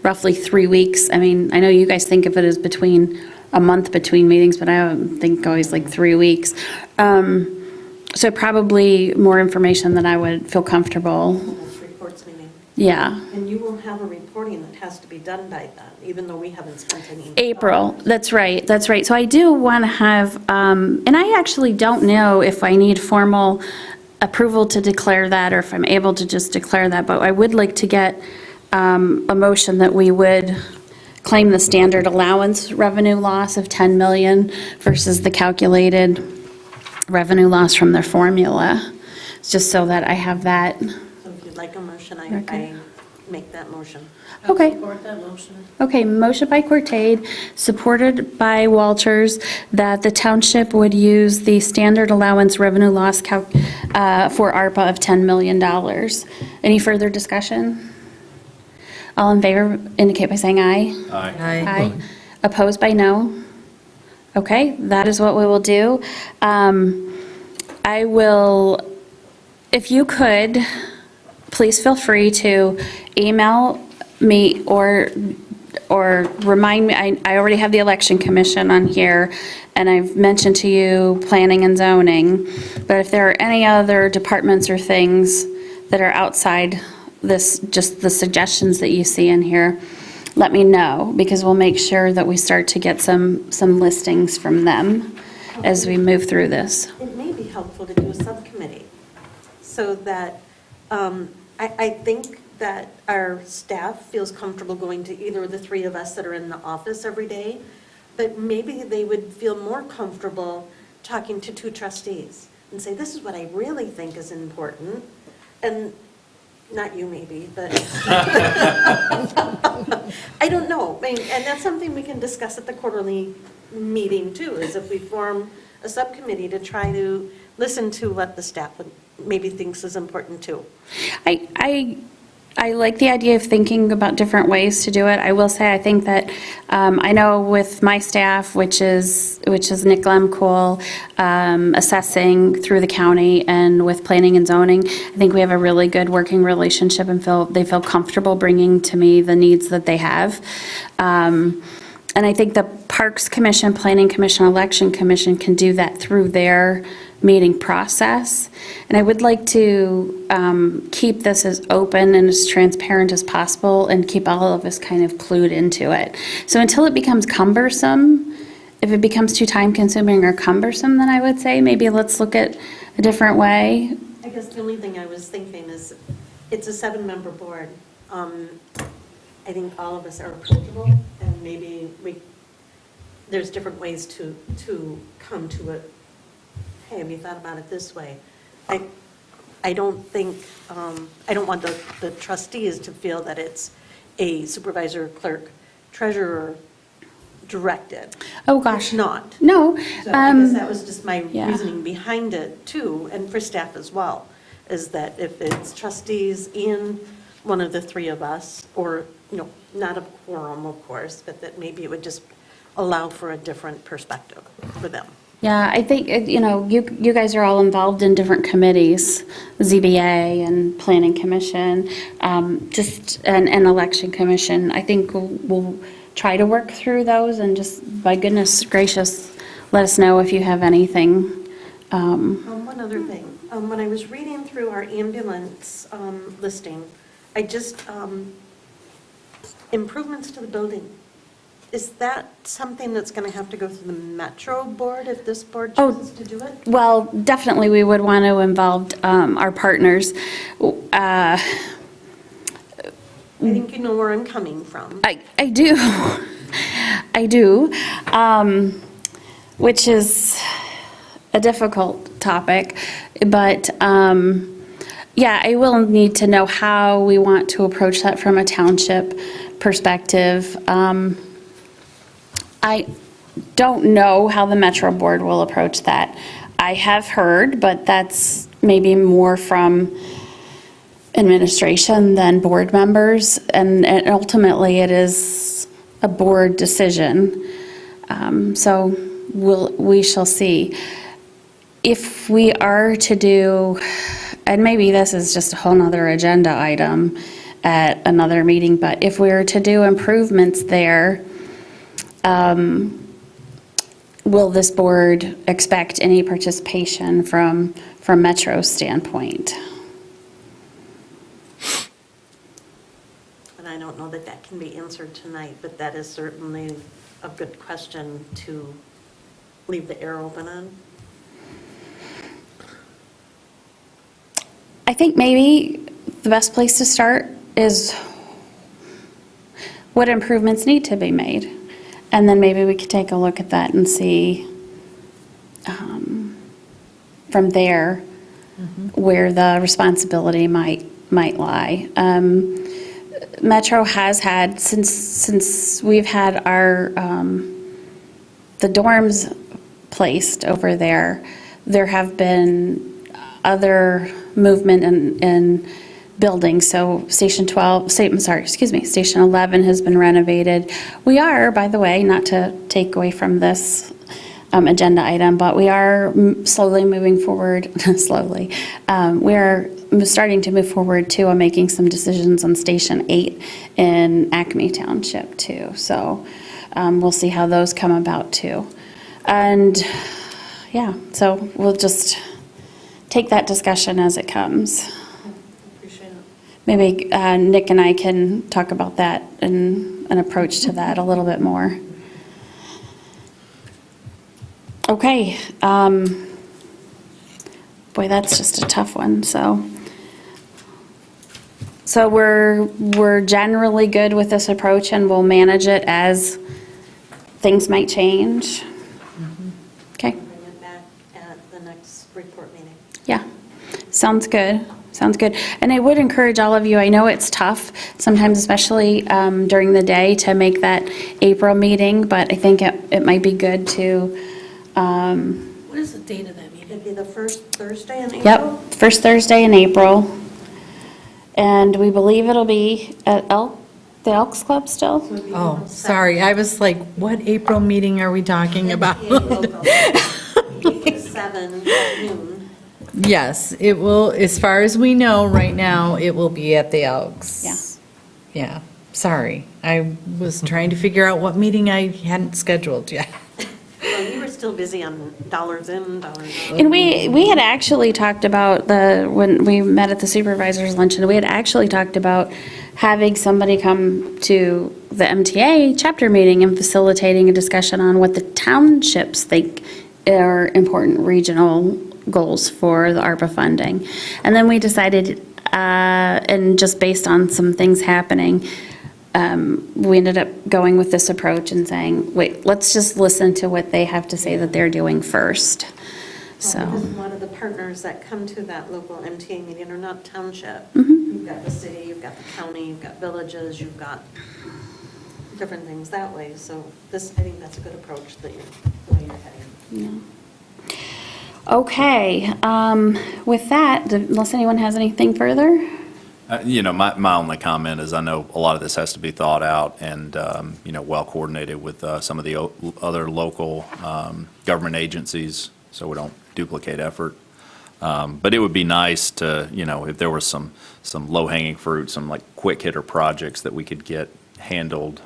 Speaker 1: roughly 3 weeks. I mean, I know you guys think of it as between a month between meetings, but I don't think always like 3 weeks. So probably more information than I would feel comfortable.
Speaker 3: This reports meeting.
Speaker 1: Yeah.
Speaker 3: And you will have a reporting that has to be done by then, even though we haven't spent any.
Speaker 1: April, that's right, that's right. So I do want to have, and I actually don't know if I need formal approval to declare that, or if I'm able to just declare that, but I would like to get a motion that we would claim the standard allowance revenue loss of 10 million versus the calculated revenue loss from their formula, just so that I have that.
Speaker 3: So if you'd like a motion, I make that motion.
Speaker 1: Okay.
Speaker 5: Support that motion.
Speaker 1: Okay, motion by Cortade, supported by Walters, that the township would use the standard allowance revenue loss for ARPA of $10 million. Any further discussion? All in favor indicate by saying aye. Aye. Opposed by no? Okay, that is what we will do. I will, if you could, please feel free to email me or remind me. I already have the election commission on here, and I've mentioned to you planning and zoning, but if there are any other departments or things that are outside this, just the suggestions that you see in here, let me know, because we'll make sure that we start to get some listings from them as we move through this.
Speaker 3: It may be helpful to do a subcommittee, so that, I think that our staff feels comfortable going to either of the three of us that are in the office every day, but maybe they would feel more comfortable talking to two trustees and say, this is what I really think is important, and not you maybe, but I don't know. I mean, and that's something we can discuss at the quarterly meeting too, is if we form a subcommittee to try to listen to what the staff would maybe thinks is important too.
Speaker 1: I like the idea of thinking about different ways to do it. I will say, I think that, I know with my staff, which is Nick Lemkool, assessing through the county, and with planning and zoning, I think we have a really good working relationship, and they feel comfortable bringing to me the needs that they have. And I think the Parks Commission, Planning Commission, Election Commission can do that through their meeting process. And I would like to keep this as open and as transparent as possible, and keep all of us kind of clued into it. So until it becomes cumbersome, if it becomes too time-consuming or cumbersome, then I would say maybe let's look at a different way.
Speaker 3: I guess the only thing I was thinking is, it's a 7-member board. I think all of us are approachable, and maybe there's different ways to come to it. Hey, have you thought about it this way? I don't think, I don't want the trustees to feel that it's a supervisor, clerk, treasurer directed.
Speaker 1: Oh, gosh.
Speaker 3: It's not.
Speaker 1: No.
Speaker 3: So I guess that was just my
Speaker 1: yeah.
Speaker 3: reasoning behind it too, and for staff as well, is that if it's trustees in one of the three of us, or, not a quorum, of course, but that maybe it would just allow for a different perspective for them.
Speaker 1: Yeah, I think, you guys are all involved in different committees, ZBA and Planning Commission, and Election Commission. I think we'll try to work through those and just, by goodness gracious, let us know if you have anything.
Speaker 3: One other thing. When I was reading through our ambulance listing, I just, improvements to the building. Is that something that's going to have to go through the Metro Board if this board
Speaker 1: Oh.
Speaker 3: chooses to do it?
Speaker 1: Well, definitely, we would want to involve our partners.
Speaker 3: I think you know where I'm coming from.
Speaker 1: I do. I do, which is a difficult topic. But, yeah, I will need to know how we want to approach that from a township perspective. I don't know how the Metro Board will approach that. I have heard, but that's maybe more from administration than board members, and ultimately it is a board decision. So we shall see. If we are to do, and maybe this is just a whole nother agenda item at another meeting, but if we were to do improvements there, will this board expect any participation from Metro's standpoint?
Speaker 3: And I don't know that that can be answered tonight, but that is certainly a good question to leave the air open on.
Speaker 1: I think maybe the best place to start is what improvements need to be made. And then maybe we could take a look at that and see from there where the responsibility might lie. Metro has had, since we've had our, the dorms placed over there, there have been other movement in buildings. So Station 11 has been renovated. We are, by the way, not to take away from this agenda item, but we are slowly moving forward, we are starting to move forward too on making some decisions on Station 8 in Acme Township too. So we'll see how those come about too. And yeah, so we'll just take that discussion as it comes.
Speaker 3: Appreciate it.
Speaker 1: Maybe Nick and I can talk about that and an approach to that a little bit more. Okay. Boy, that's just a tough one, so we're generally good with this approach, and we'll manage it as things might change. Okay.
Speaker 3: Bring it back at the next report meeting.
Speaker 1: Yeah, sounds good. Sounds good. And I would encourage all of you, I know it's tough, sometimes especially during the day, to make that April meeting, but I think it might be good to,
Speaker 5: What is the date of that meeting?
Speaker 3: It'd be the first Thursday in April?
Speaker 1: yep, first Thursday in April. And we believe it'll be at the Elks Club still?
Speaker 2: Oh, sorry, I was like, what April meeting are we talking about?
Speaker 3: 7 at noon.
Speaker 2: Yes, it will, as far as we know right now, it will be at the Elks.
Speaker 1: Yeah.
Speaker 2: Yeah, sorry. I was trying to figure out what meeting I hadn't scheduled yet.
Speaker 3: Well, you were still busy on dollars in, dollars out.
Speaker 1: And we had actually talked about when we met at the supervisors luncheon, we had actually talked about having somebody come to the MTA chapter meeting and facilitating a discussion on what the townships think are important regional goals for the ARPA funding. And then we decided, and just based on some things happening, we ended up going with this approach and saying, wait, let's just listen to what they have to say that they're doing first. So,
Speaker 3: Because a lot of the partners that come to that local MTA meeting are not township.
Speaker 1: Mm-hmm.
Speaker 3: You've got the city, you've got the county, you've got villages, you've got different things that way. So I think that's a good approach the way you're heading.
Speaker 1: yeah. Okay, with that, unless anyone has anything further?
Speaker 10: My only comment is I know a lot of this has to be thought out and, well coordinated with some of the other local government agencies, so we don't duplicate effort. But it would be nice to, if there was some low-hanging fruit, some like quick hitter projects that we could get handled,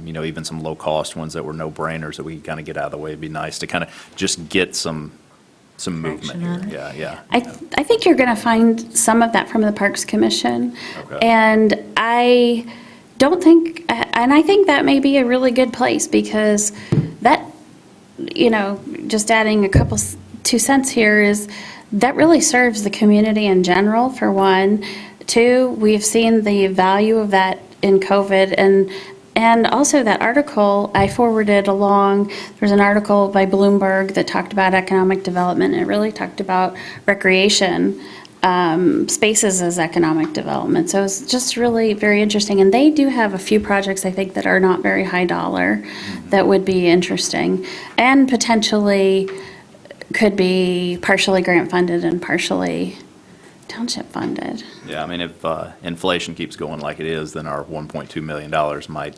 Speaker 10: even some low-cost ones that were no-brainers that we could kind of get out of the way. It'd be nice to kind of just get some movement here. Yeah.
Speaker 1: I think you're going to find some of that from the Parks Commission.
Speaker 10: Okay.
Speaker 1: And I don't think, and I think that may be a really good place because that, just adding a couple, 2 cents here is that really serves the community in general, for one. 2, we've seen the value of that in COVID, and also that article I forwarded along, there's an article by Bloomberg that talked about economic development. It really talked about recreation spaces as economic development. So it's just really very interesting. And they do have a few projects, I think, that are not very high dollar that would be interesting and potentially could be partially grant funded and partially township funded.
Speaker 10: Yeah, I mean, if inflation keeps going like it is, then our $1.2 million might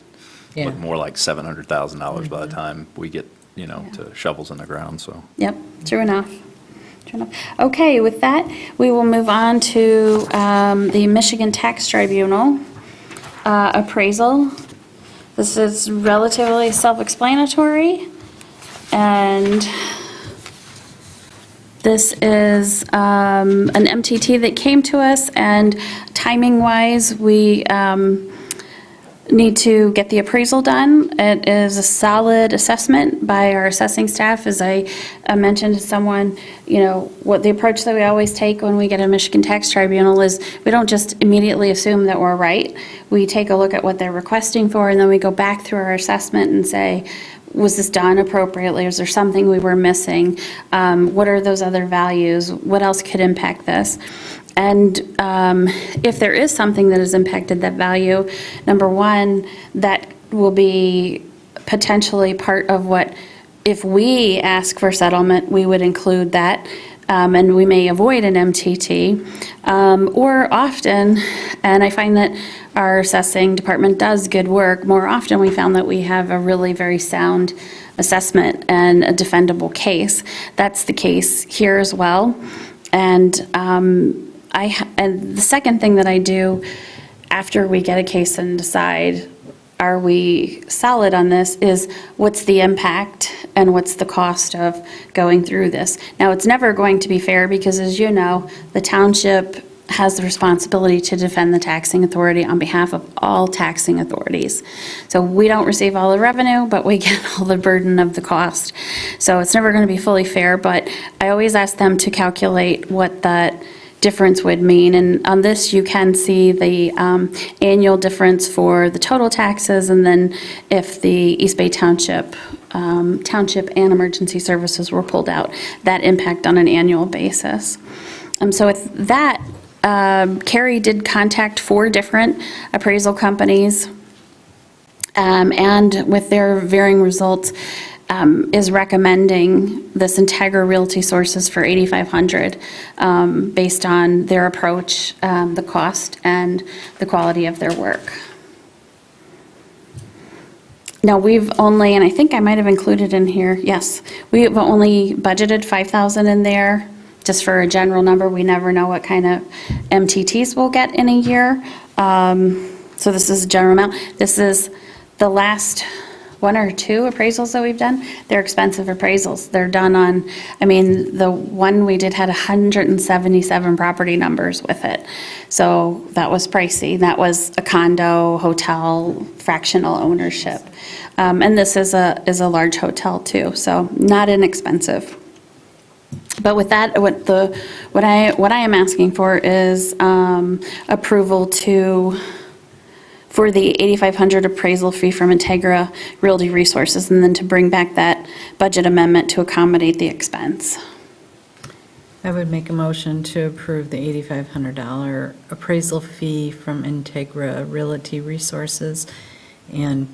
Speaker 10: look more like $700,000 by the time we get, to shovels in the ground, so.
Speaker 1: Yep, true enough. Okay, with that, we will move on to the Michigan Tax Tribunal appraisal. This is relatively self-explanatory, and this is an MTT that came to us, and timing-wise, we need to get the appraisal done. It is a solid assessment by our assessing staff. As I mentioned to someone, what the approach that we always take when we get a Michigan Tax Tribunal is we don't just immediately assume that we're right. We take a look at what they're requesting for, and then we go back through our assessment and say, was this done appropriately? Is there something we were missing? What are those other values? What else could impact this? And if there is something that has impacted that value, number one, that will be potentially part of what, if we ask for settlement, we would include that. And we may avoid an MTT. Or often, and I find that our assessing department does good work, more often we found that we have a really very sound assessment and a defendable case. That's the case here as well. And and the second thing that I do after we get a case and decide, are we solid on this, is what's the impact and what's the cost of going through this. Now, it's never going to be fair because, as you know, the township has the responsibility to defend the taxing authority on behalf of all taxing authorities. So we don't receive all the revenue, but we get all the burden of the cost. So it's never going to be fully fair, but I always ask them to calculate what that difference would mean. And on this, you can see the annual difference for the total taxes, and then if the East Bay Township and emergency services were pulled out, that impact on an annual basis. So with that, Carrie did contact 4 different appraisal companies, and with their varying results, is recommending this Integra Realty Sources for $8,500 based on their approach, the cost, and the quality of their work. Now, we've only, and I think I might have included in here, yes, we've only budgeted $5,000 in there, just for a general number. We never know what kind of MTTs we'll get in a year. So this is a general amount. This is the last 1 or 2 appraisals that we've done. They're expensive appraisals. They're done on, the one we did had 177 property numbers with it. So that was pricey. That was a condo, hotel, fractional ownership. And this is a large hotel too, so not inexpensive. But with that, what I am asking for is approval for the $8,500 appraisal fee from Integra Realty Resources, and then to bring back that budget amendment to accommodate the expense.
Speaker 2: I would make a motion to approve the $8,500 appraisal fee from Integra Realty Resources, and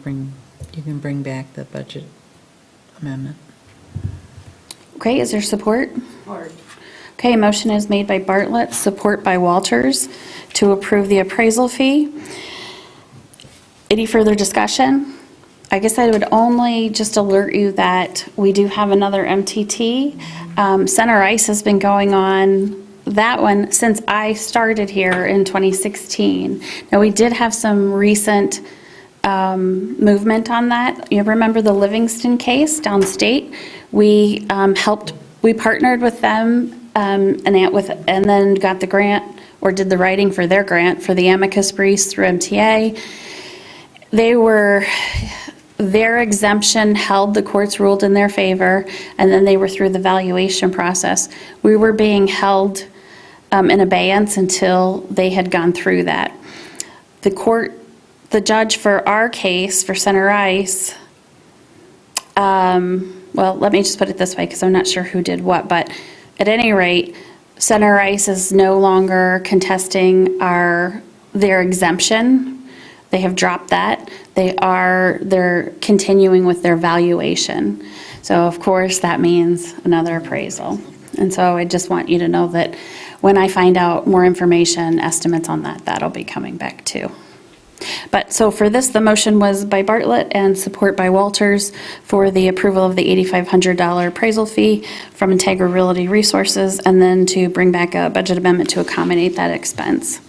Speaker 2: you can bring back the budget amendment.
Speaker 1: Okay, is there support?
Speaker 3: Support.
Speaker 1: Okay, motion is made by Bartlett, support by Walters, to approve the appraisal fee. Any further discussion? I guess I would only just alert you that we do have another MTT. Center Ice has been going on, that one, since I started here in 2016. Now, we did have some recent movement on that. You remember the Livingston case downstate? We we partnered with them and then got the grant, or did the writing for their grant for the amicus briefs through MTA. Their exemption held, the courts ruled in their favor, and then they were through the valuation process. We were being held in abeyance until they had gone through that. The judge for our case, for Center Ice, well, let me just put it this way, because I'm not sure who did what, but at any rate, Center Ice is no longer contesting their exemption. They have dropped that. They're continuing with their valuation. So of course, that means another appraisal. And so I just want you to know that when I find out more information, estimates on that, that'll be coming back too. But so for this, the motion was by Bartlett and support by Walters for the approval of the $8,500 appraisal fee from Integra Realty Resources, and then to bring back a budget amendment to accommodate that expense.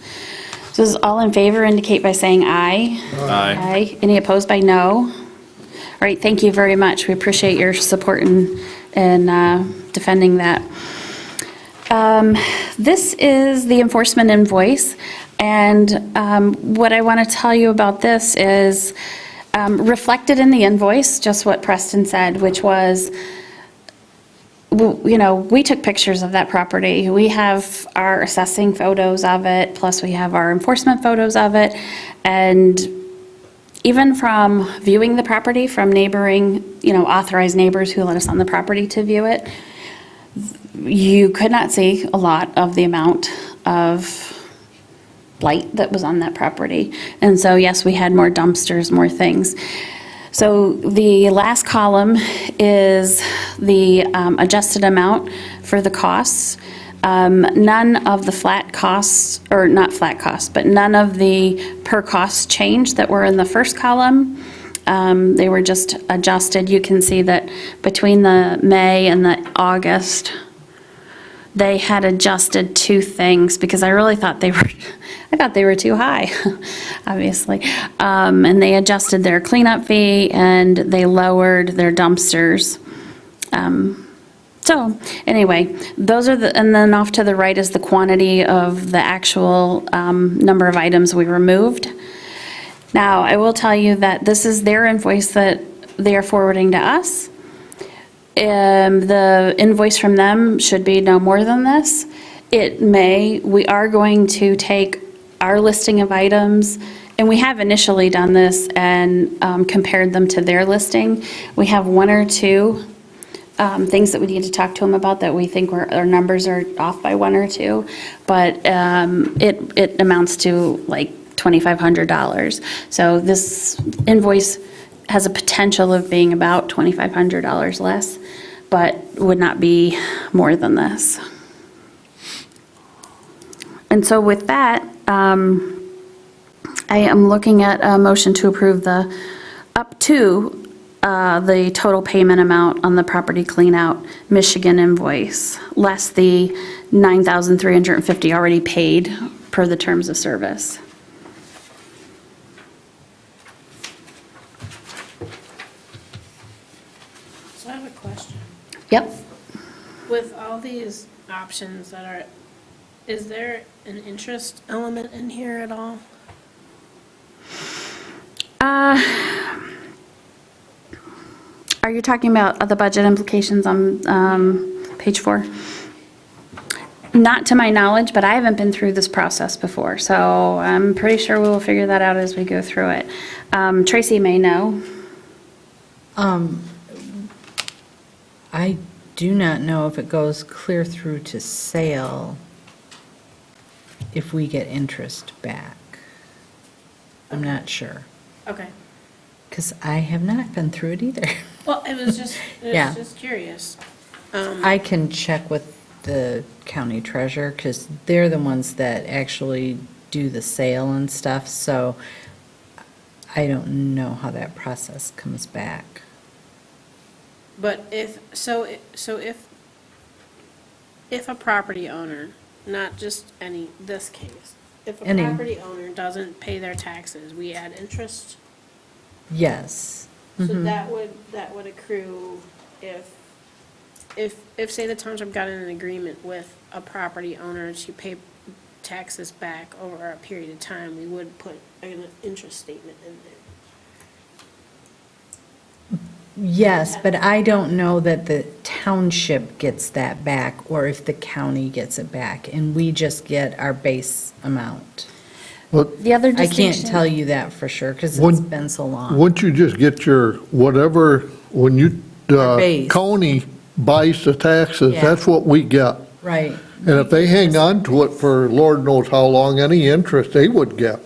Speaker 1: So is all in favor indicate by saying aye. Aye. Any opposed by no? All right, thank you very much. We appreciate your support in defending that. This is the enforcement invoice, and what I want to tell you about this is reflected in the invoice, just what Preston said, which was, you know, we took pictures of that property. We have our assessing photos of it, plus we have our enforcement photos of it. And even from viewing the property from neighboring, authorized neighbors who let us on the property to view it, you could not see a lot of the amount of blight that was on that property. And so, yes, we had more dumpsters, more things. So the last column is the adjusted amount for the costs. None of the flat costs, or not flat costs, but none of the per cost change that were in the first column. They were just adjusted. You can see that between the May and the August, they had adjusted two things because I really thought they were too high, obviously. And they adjusted their cleanup fee and they lowered their dumpsters. So anyway, those are and then off to the right is the quantity of the actual number of items we removed. Now, I will tell you that this is their invoice that they are forwarding to us. The invoice from them should be no more than this. We are going to take our listing of items, and we have initially done this and compared them to their listing. We have one or two things that we need to talk to them about that we think our numbers are off by one or two, but it amounts to like $2,500. So this invoice has a potential of being about $2,500 less, but would not be more than this. And so with that, I am looking at a motion to approve up to the total payment amount on the property cleanout Michigan invoice, less the $9,350 already paid per the terms of service.
Speaker 5: So I have a question.
Speaker 1: Yep.
Speaker 5: With all these options is there an interest element in here at all?
Speaker 1: Are you talking about the budget implications on page 4? Not to my knowledge, but I haven't been through this process before, so I'm pretty sure we will figure that out as we go through it. Tracy may know.
Speaker 2: I do not know if it goes clear through to sale if we get interest back. I'm not sure,
Speaker 5: Okay.
Speaker 2: because I have not been through it either.
Speaker 5: Well, it was just
Speaker 2: Yeah.
Speaker 5: curious.
Speaker 2: I can check with the county treasurer, because they're the ones that actually do the sale and stuff, so I don't know how that process comes back.
Speaker 5: But if a property owner, not just this case, if a
Speaker 2: Any.
Speaker 5: property owner doesn't pay their taxes, we add interest?
Speaker 2: Yes.
Speaker 5: So that would accrue if say the township got in an agreement with a property owner to pay taxes back over a period of time, we would put an interest statement in there.
Speaker 2: Yes, but I don't know that the township gets that back, or if the county gets it back, and we just get our base amount.
Speaker 1: The other
Speaker 2: I
Speaker 1: distinction.
Speaker 2: can't tell you that for sure, because it's
Speaker 7: Wouldn't-
Speaker 2: been so long.
Speaker 7: Wouldn't you just get your, whatever, when you,
Speaker 2: Our base.
Speaker 7: county buys the taxes,
Speaker 2: Yeah.
Speaker 7: that's what we get.
Speaker 2: Right.
Speaker 7: And if they hang on to it for Lord knows how long, any interest they would get.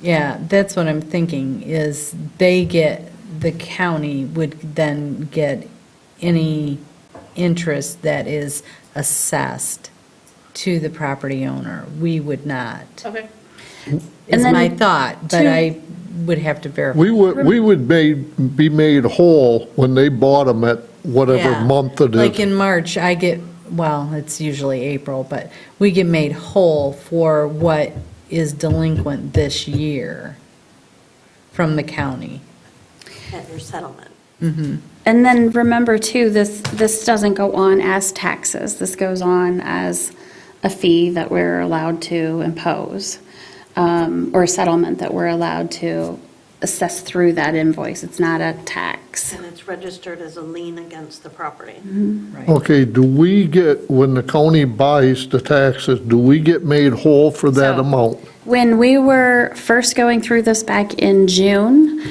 Speaker 2: Yeah, that's what I'm thinking, is the county would then get any interest that is assessed to the property owner. We would not,
Speaker 5: Okay.
Speaker 2: is
Speaker 1: then
Speaker 2: my thought, but
Speaker 1: to-
Speaker 2: I would have to verify.
Speaker 7: We would be made whole when they bought them at whatever
Speaker 2: Yeah.
Speaker 7: month it
Speaker 2: Like
Speaker 7: is.
Speaker 2: in March, well, it's usually April, but we get made whole for what is delinquent this year from the county.
Speaker 3: At your settlement.
Speaker 1: And then remember too, this doesn't go on as taxes. This goes on as a fee that we're allowed to impose, or a settlement that we're allowed to assess through that invoice. It's not a tax.
Speaker 3: And it's registered as a lien against the property.
Speaker 2: Right.
Speaker 7: Okay, do we get, when the county buys the taxes, do we get made whole for that
Speaker 1: So-
Speaker 7: amount?
Speaker 1: When we were first going through this back in June,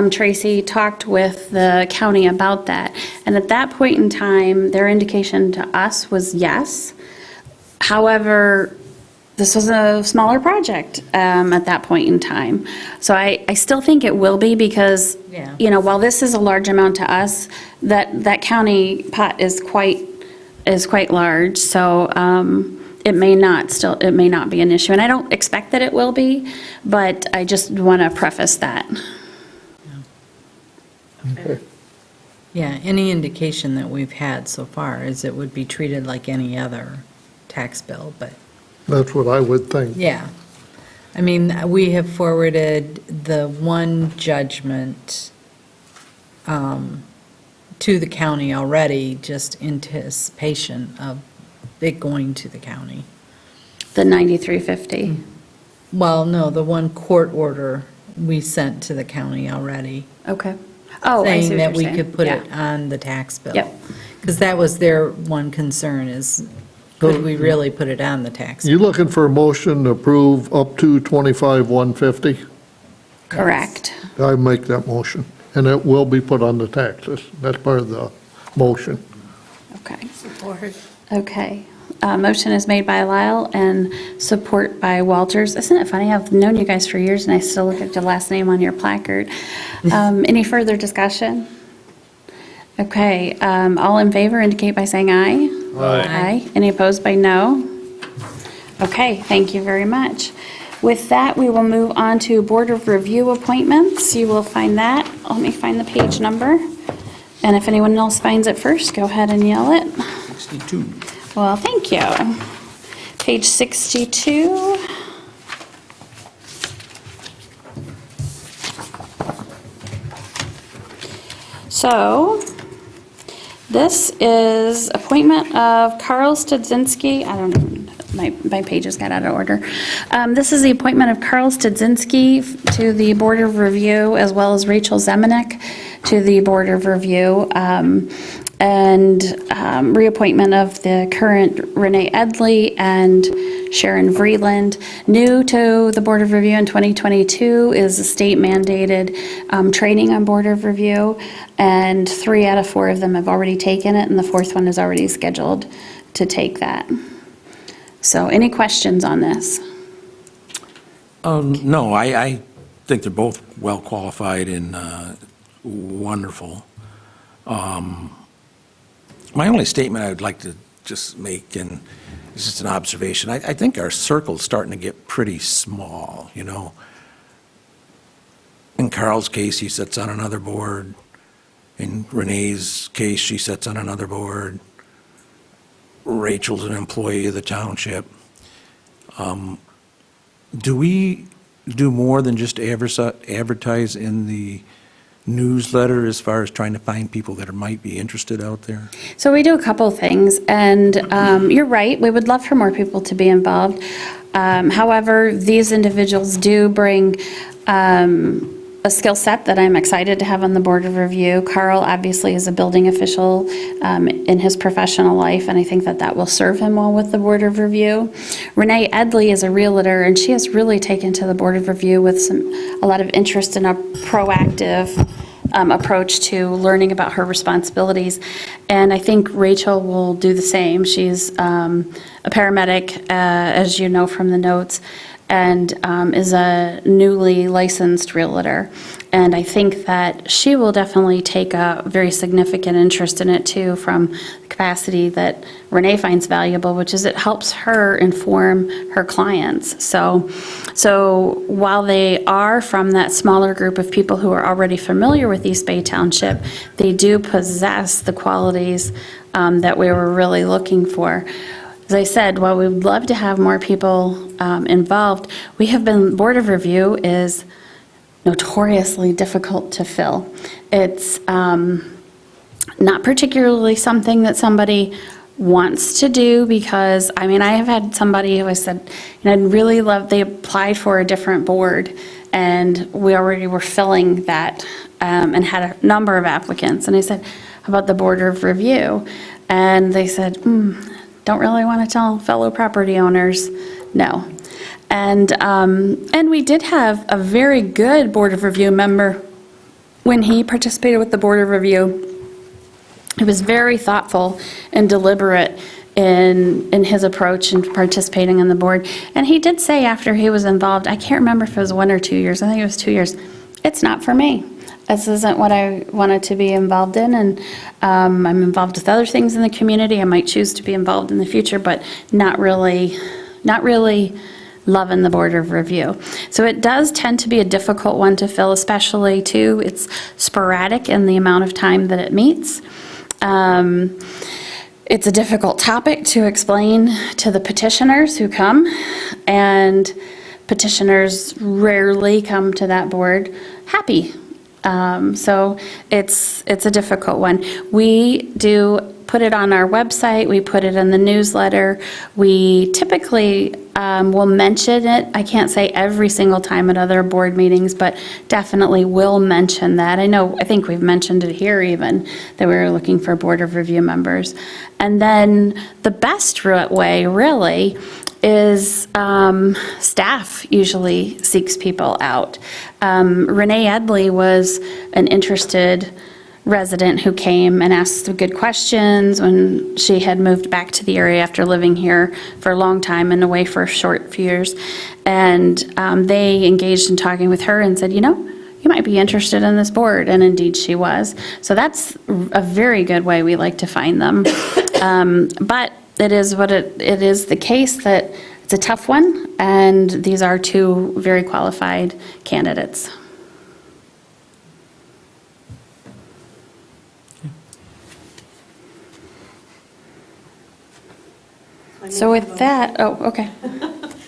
Speaker 1: Tracy talked with the county about that. And at that point in time, their indication to us was yes. However, this was a smaller project at that point in time. So I still think it will be because,
Speaker 2: Yeah.
Speaker 1: while this is a large amount to us, that county pot is quite large. So it may not be an issue. And I don't expect that it will be, but I just want to preface that.
Speaker 2: Yeah, any indication that we've had so far is it would be treated like any other tax bill, but,
Speaker 7: That's what I would think.
Speaker 2: yeah. I mean, we have forwarded the one judgment to the county already, just in anticipation of it going to the county.
Speaker 1: The 9350.
Speaker 2: Well, no, the one court order we sent to the county already.
Speaker 1: Okay. Oh, I see
Speaker 2: Saying
Speaker 1: what
Speaker 2: that
Speaker 1: you're
Speaker 2: we
Speaker 1: saying.
Speaker 2: could put
Speaker 1: Yeah.
Speaker 2: it on the tax bill.
Speaker 1: Yep.
Speaker 2: Because that was their one concern is, could we really put it on the tax?
Speaker 7: You looking for a motion to approve up to 25,150?
Speaker 1: Correct.
Speaker 7: I make that motion, and it will be put on the taxes. That's part of the motion.
Speaker 1: Okay.
Speaker 5: Support.
Speaker 1: Okay. Motion is made by Lyle and support by Walters. Isn't it funny? I've known you guys for years and I still look at your last name on your placard. Any further discussion? Okay, all in favor indicate by saying aye. Aye. Any opposed by no? Okay, thank you very much. With that, we will move on to Board of Review appointments. You will find that. Let me find the page number. And if anyone else finds it first, go ahead and yell it.
Speaker 8: 62.
Speaker 1: Well, thank you. Page 62. So, this is appointment of Carl Studzinski. I don't know, my pages got out of order. This is the appointment of Carl Studzinski to the Board of Review, as well as Rachel Zemanek to the Board of Review. And reappointment of the current Renee Edley and Sharon Vreeland. New to the Board of Review in 2022 is a state mandated training on Board of Review, and 3 out of 4 of them have already taken it, and the 4th one is already scheduled to take that. So any questions on this?
Speaker 8: No, I think they're both well-qualified and wonderful. My only statement I would like to just make, and it's just an observation. I think our circle's starting to get pretty small, you know. In Carl's case, he sits on another board. In Renee's case, she sits on another board. Rachel's an employee of the township. Do we do more than just advertise in the newsletter as far as trying to find people that might be interested out there?
Speaker 1: So we do a couple things, and you're right, we would love for more people to be involved. However, these individuals do bring a skill set that I'm excited to have on the Board of Review. Carl obviously is a building official in his professional life, and I think that that will serve him well with the Board of Review. Renee Edley is a realtor, and she has really taken to the Board of Review with a lot of interest in a proactive approach to learning about her responsibilities. And I think Rachel will do the same. She's a paramedic, as you know from the notes, and is a newly licensed realtor. And I think that she will definitely take a very significant interest in it too, from the capacity that Renee finds valuable, which is it helps her inform her clients. So while they are from that smaller group of people who are already familiar with East Bay Township, they do possess the qualities that we were really looking for. As I said, while we would love to have more people involved, Board of Review is notoriously difficult to fill. It's not particularly something that somebody wants to do, because, I mean, I have had somebody who I said, I'd really love, they applied for a different board, and we already were filling that and had a number of applicants. And I said, how about the Board of Review? And they said, don't really want to tell fellow property owners no. And we did have a very good Board of Review member when he participated with the Board of Review. He was very thoughtful and deliberate in his approach and participating on the board. And he did say after he was involved, I can't remember if it was 1 or 2 years, I think it was 2 years, it's not for me. This isn't what I wanted to be involved in, and I'm involved with other things in the community. I might choose to be involved in the future, but not really loving the Board of Review. So it does tend to be a difficult one to fill, especially too, it's sporadic in the amount of time that it meets. It's a difficult topic to explain to the petitioners who come, and petitioners rarely come to that board happy. So it's a difficult one. We do put it on our website, we put it in the newsletter. We typically will mention it. I can't say every single time at other board meetings, but definitely will mention that. I think we've mentioned it here even, that we were looking for Board of Review members. And then the best way, really, is staff usually seeks people out. Renee Edley was an interested resident who came and asked good questions when she had moved back to the area after living here for a long time and away for a short few years. And they engaged in talking with her and said, you might be interested in this board, and indeed she was. So that's a very good way we like to find them. But it is it is the case that it's a tough one, and these are two very qualified candidates. So with that, okay.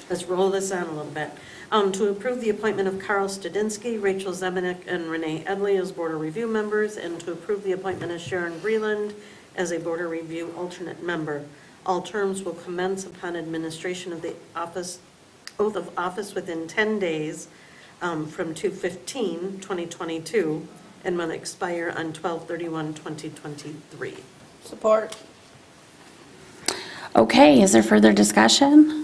Speaker 3: Let's roll this on a little bit. To approve the appointment of Carl Studzinski, Rachel Zemanek, and Renee Edley as Board of Review members, and to approve the appointment of Sharon Breland as a Board of Review alternate member. All terms will commence upon administration of the oath of office within 10 days from 2/15/2022, and will expire on 12/31/2023.
Speaker 5: Support.
Speaker 1: Okay, is there further discussion?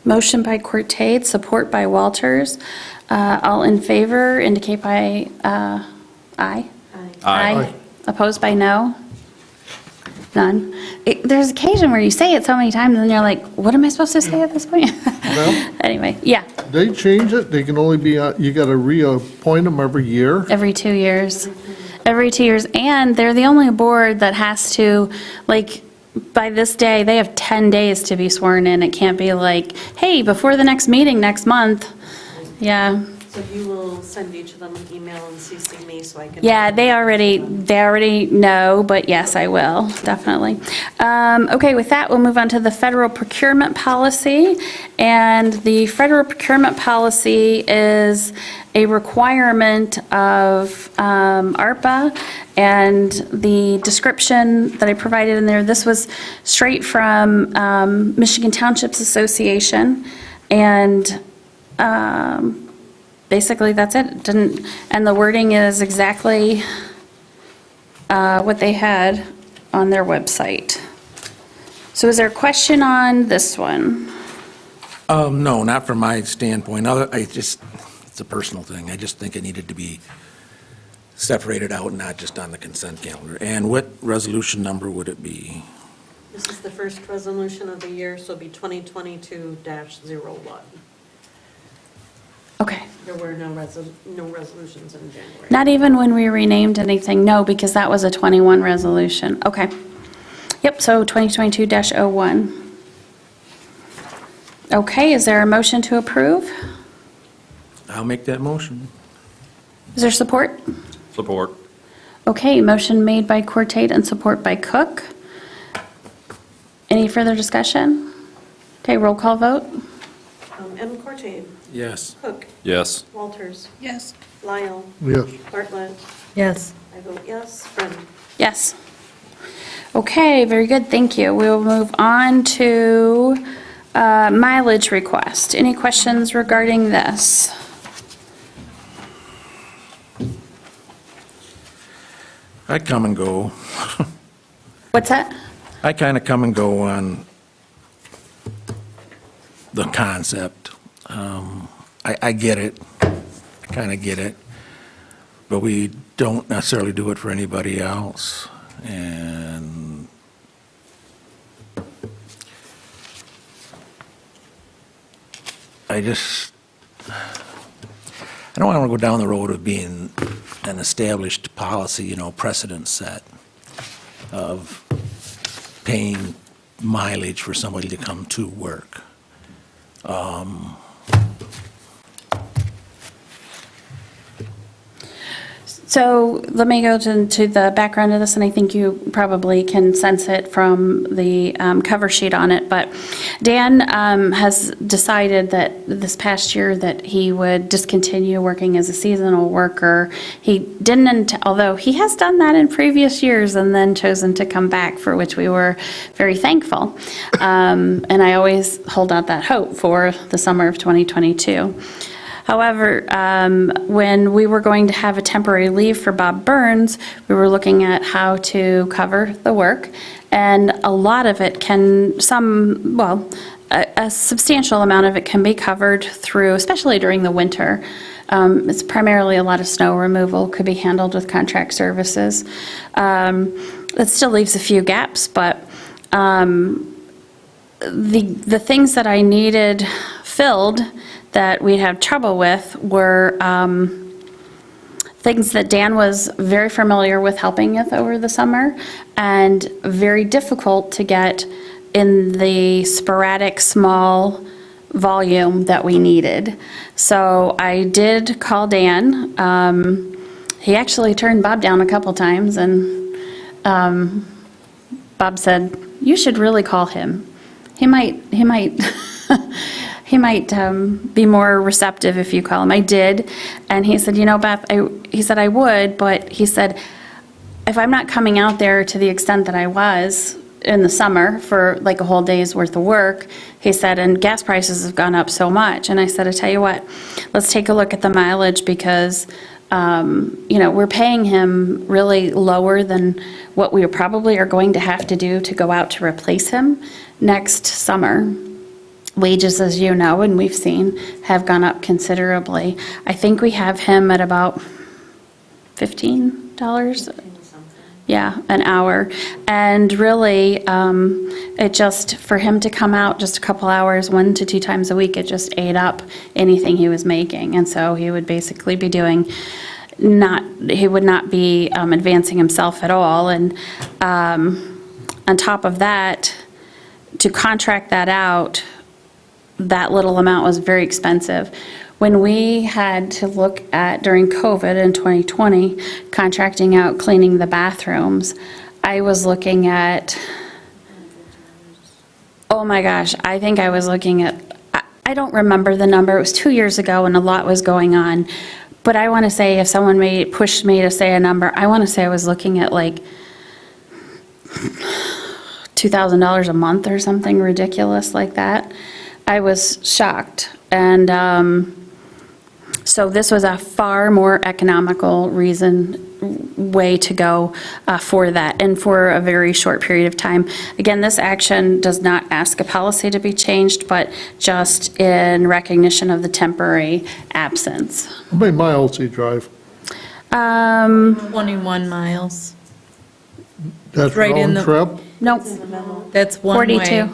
Speaker 1: Motion by Cortade, support by Walters. All in favor indicate by aye.
Speaker 10: Aye.
Speaker 1: Opposed by no? None. There's occasion where you say it so many times and you're like, what am I supposed to say at this point?
Speaker 7: Well,
Speaker 1: Anyway, yeah,
Speaker 7: they change it, they can only be, you gotta reappoint them every year.
Speaker 1: every 2 years. Every 2 years, and they're the only board that has to, like, by this day, they have 10 days to be sworn in. It can't be like, hey, before the next meeting next month. Yeah.
Speaker 3: So you will send each of them an email and CC me so I can.
Speaker 1: Yeah, they already know, but yes, I will, definitely. Okay, with that, we'll move on to the federal procurement policy. And the federal procurement policy is a requirement of ARPA, and the description that I provided in there, this was straight from Michigan Townships Association, and basically, that's it. It didn't, and the wording is exactly what they had on their website. So is there a question on this one?
Speaker 8: No, not from my standpoint. It's a personal thing. I just think it needed to be separated out, not just on the consent calendar. And what resolution number would it be?
Speaker 3: This is the first resolution of the year, so it'll be 2022-01.
Speaker 1: Okay.
Speaker 3: There were no resolutions in January.
Speaker 1: Not even when we renamed anything? No, because that was a 21 resolution. Okay. Yep, so 2022-01. Okay, is there a motion to approve?
Speaker 8: I'll make that motion.
Speaker 1: Is there support?
Speaker 10: Support.
Speaker 1: Okay, motion made by Cortate and support by Cook. Any further discussion? Okay, roll call vote.
Speaker 3: M. Cortade,
Speaker 8: Yes.
Speaker 3: Cook,
Speaker 10: Yes.
Speaker 3: Walters,
Speaker 5: Yes.
Speaker 3: Lyle,
Speaker 7: Yes.
Speaker 3: Bartlett,
Speaker 2: Yes.
Speaker 3: I vote yes, Friend.
Speaker 1: Yes. Okay, very good, thank you. We'll move on to mileage request. Any questions regarding this?
Speaker 8: I come and go.
Speaker 1: What's that?
Speaker 8: I kind of come and go on the concept. I get it. I kind of get it. But we don't necessarily do it for anybody else. And I don't want to go down the road of being an established policy, precedent set of paying mileage for somebody to come to work.
Speaker 1: So let me go to the background of this, and I think you probably can sense it from the cover sheet on it. But Dan has decided that this past year that he would discontinue working as a seasonal worker. He didn't, although he has done that in previous years and then chosen to come back, for which we were very thankful. And I always hold out that hope for the summer of 2022. However, when we were going to have a temporary leave for Bob Burns, we were looking at how to cover the work, and a lot of it a substantial amount of it can be covered through, especially during the winter. It's primarily a lot of snow removal could be handled with contract services. It still leaves a few gaps, but the things that I needed filled that we'd have trouble with were things that Dan was very familiar with helping with over the summer and very difficult to get in the sporadic small volume that we needed. So I did call Dan. He actually turned Bob down a couple times, and Bob said, "You should really call him. He might he might be more receptive if you call him." I did, and he said, Beth, he said I would, but he said, if I'm not coming out there to the extent that I was in the summer for like a whole day's worth of work, he said, and gas prices have gone up so much. And I said, I tell you what, let's take a look at the mileage, because we're paying him really lower than what we probably are going to have to do to go out to replace him next summer. Wages, as you know, and we've seen, have gone up considerably. I think we have him at about $15, yeah, an hour. And really, it just, for him to come out just a couple hours, 1 to 2 times a week, it just ate up anything he was making. And so he would basically be he would not be advancing himself at all. And on top of that, to contract that out, that little amount was very expensive. When we had to look at, during COVID in 2020, contracting out cleaning the bathrooms, I was looking at, oh my gosh, I think I was looking at, I don't remember the number, it was 2 years ago and a lot was going on. But I want to say, if someone pushed me to say a number, I want to say I was looking at like $2,000 a month or something ridiculous like that. I was shocked. And so this was a far more economical way to go for that, and for a very short period of time. Again, this action does not ask a policy to be changed, but just in recognition of the temporary absence.
Speaker 7: How many miles do you drive?
Speaker 2: 21 miles.
Speaker 7: That's
Speaker 2: Right in
Speaker 7: round
Speaker 2: the-
Speaker 7: trip?
Speaker 1: Nope,
Speaker 2: That's one way.
Speaker 1: 42.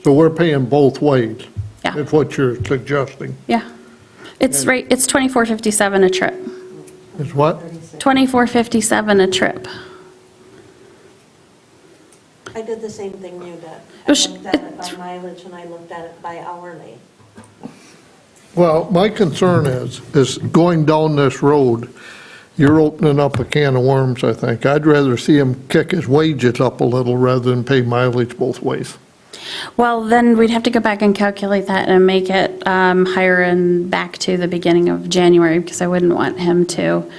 Speaker 7: So we're paying both ways?
Speaker 1: Yeah.
Speaker 7: Is what you're suggesting?
Speaker 1: Yeah. It's $24.57 a trip.
Speaker 7: Is what?
Speaker 1: $24.57 a trip.
Speaker 3: I did the same thing you did. I
Speaker 1: Was-
Speaker 3: looked at it by mileage and I looked at it by hourly.
Speaker 7: Well, my concern is going down this road, you're opening up a can of worms, I think. I'd rather see him kick his wages up a little rather than pay mileage both ways.
Speaker 1: Well, then we'd have to go back and calculate that and make it higher and back to the beginning of January, because I wouldn't want him to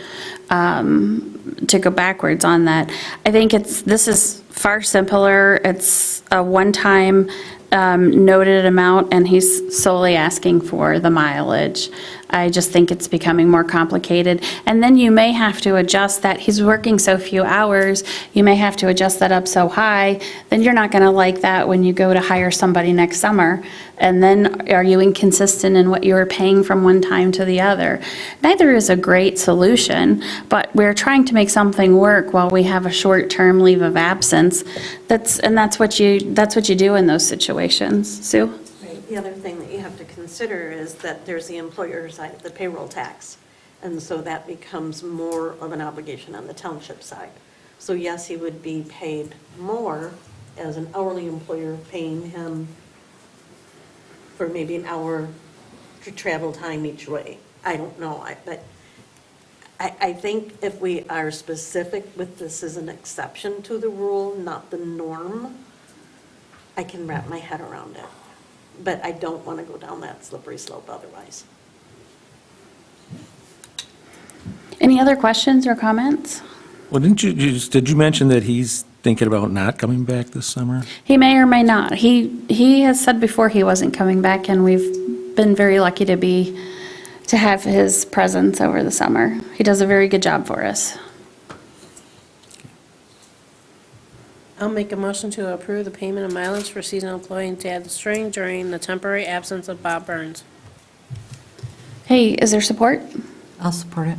Speaker 1: go backwards on that. I think this is far simpler. It's a one-time noted amount, and he's solely asking for the mileage. I just think it's becoming more complicated. And then you may have to adjust that. He's working so few hours, you may have to adjust that up so high, then you're not going to like that when you go to hire somebody next summer. And then are you inconsistent in what you were paying from one time to the other? Neither is a great solution, but we're trying to make something work while we have a short-term leave of absence. That's what you do in those situations. Sue?
Speaker 3: Right. The other thing that you have to consider is that there's the employer side, the payroll tax. And so that becomes more of an obligation on the township side. So yes, he would be paid more as an hourly employer, paying him for maybe an hour to travel time each way. I don't know, but I think if we are specific with this as an exception to the rule, not the norm, I can wrap my head around it. But I don't want to go down that slippery slope otherwise.
Speaker 1: Any other questions or comments?
Speaker 8: Well, did you mention that he's thinking about not coming back this summer?
Speaker 1: He may or may not. He has said before he wasn't coming back, and we've been very lucky to have his presence over the summer. He does a very good job for us.
Speaker 5: I'll make a motion to approve the payment of mileage for seasonal employee in Dan String during the temporary absence of Bob Burns.
Speaker 1: Hey, is there support?
Speaker 2: I'll support it.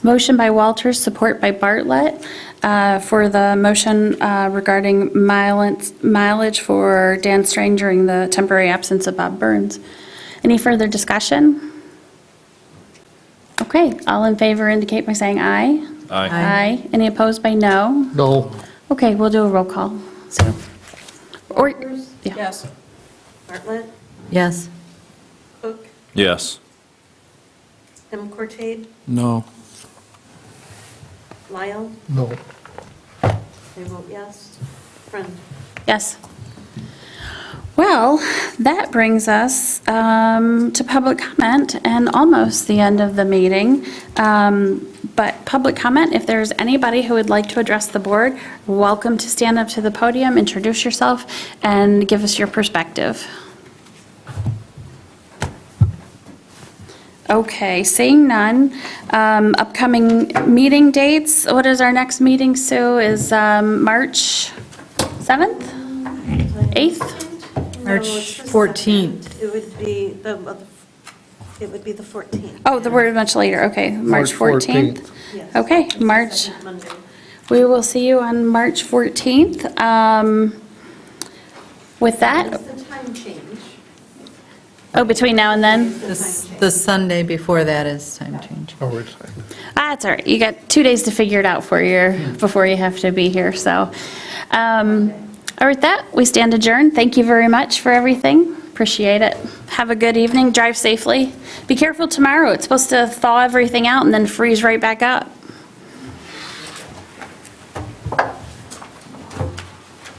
Speaker 1: Motion by Walters, support by Bartlett, for the motion regarding mileage for Dan Strang during the temporary absence of Bob Burns. Any further discussion? Okay, all in favor indicate by saying aye.
Speaker 10: Aye.
Speaker 1: Aye. Any opposed by no?
Speaker 7: No,
Speaker 1: Okay, we'll do a roll call. So, or, yeah.
Speaker 5: Yes.
Speaker 3: Bartlett,
Speaker 2: Yes.
Speaker 3: Cook,
Speaker 10: Yes.
Speaker 3: M. Cortade,
Speaker 8: No.
Speaker 3: Lyle,
Speaker 7: no.
Speaker 3: I vote yes. Friend.
Speaker 1: Yes. Well, that brings us to public comment and almost the end of the meeting. But public comment, if there's anybody who would like to address the board, welcome to stand up to the podium, introduce yourself, and give us your perspective. Okay, seeing none. Upcoming meeting dates, what is our next meeting, Sue? Is March 7th? 8th?
Speaker 2: March
Speaker 3: No, it's the
Speaker 2: 14th.
Speaker 3: 7th. It would be the 14th.
Speaker 1: Oh, we're much later, okay, March 14th.
Speaker 3: Yes.
Speaker 1: Okay,
Speaker 3: It's the
Speaker 1: March,
Speaker 3: second Monday.
Speaker 1: we will see you on March 14th. With that,
Speaker 3: What's the time change?
Speaker 1: Oh, between now and then?
Speaker 2: The Sunday before that is time change.
Speaker 7: Oh, it's-
Speaker 1: That's all right. You got 2 days to figure it out before you have to be here, so. All right, that, we stand adjourned. Thank you very much for everything. Appreciate it. Have a good evening. Drive safely. Be careful tomorrow. It's supposed to thaw everything out and then freeze right back up.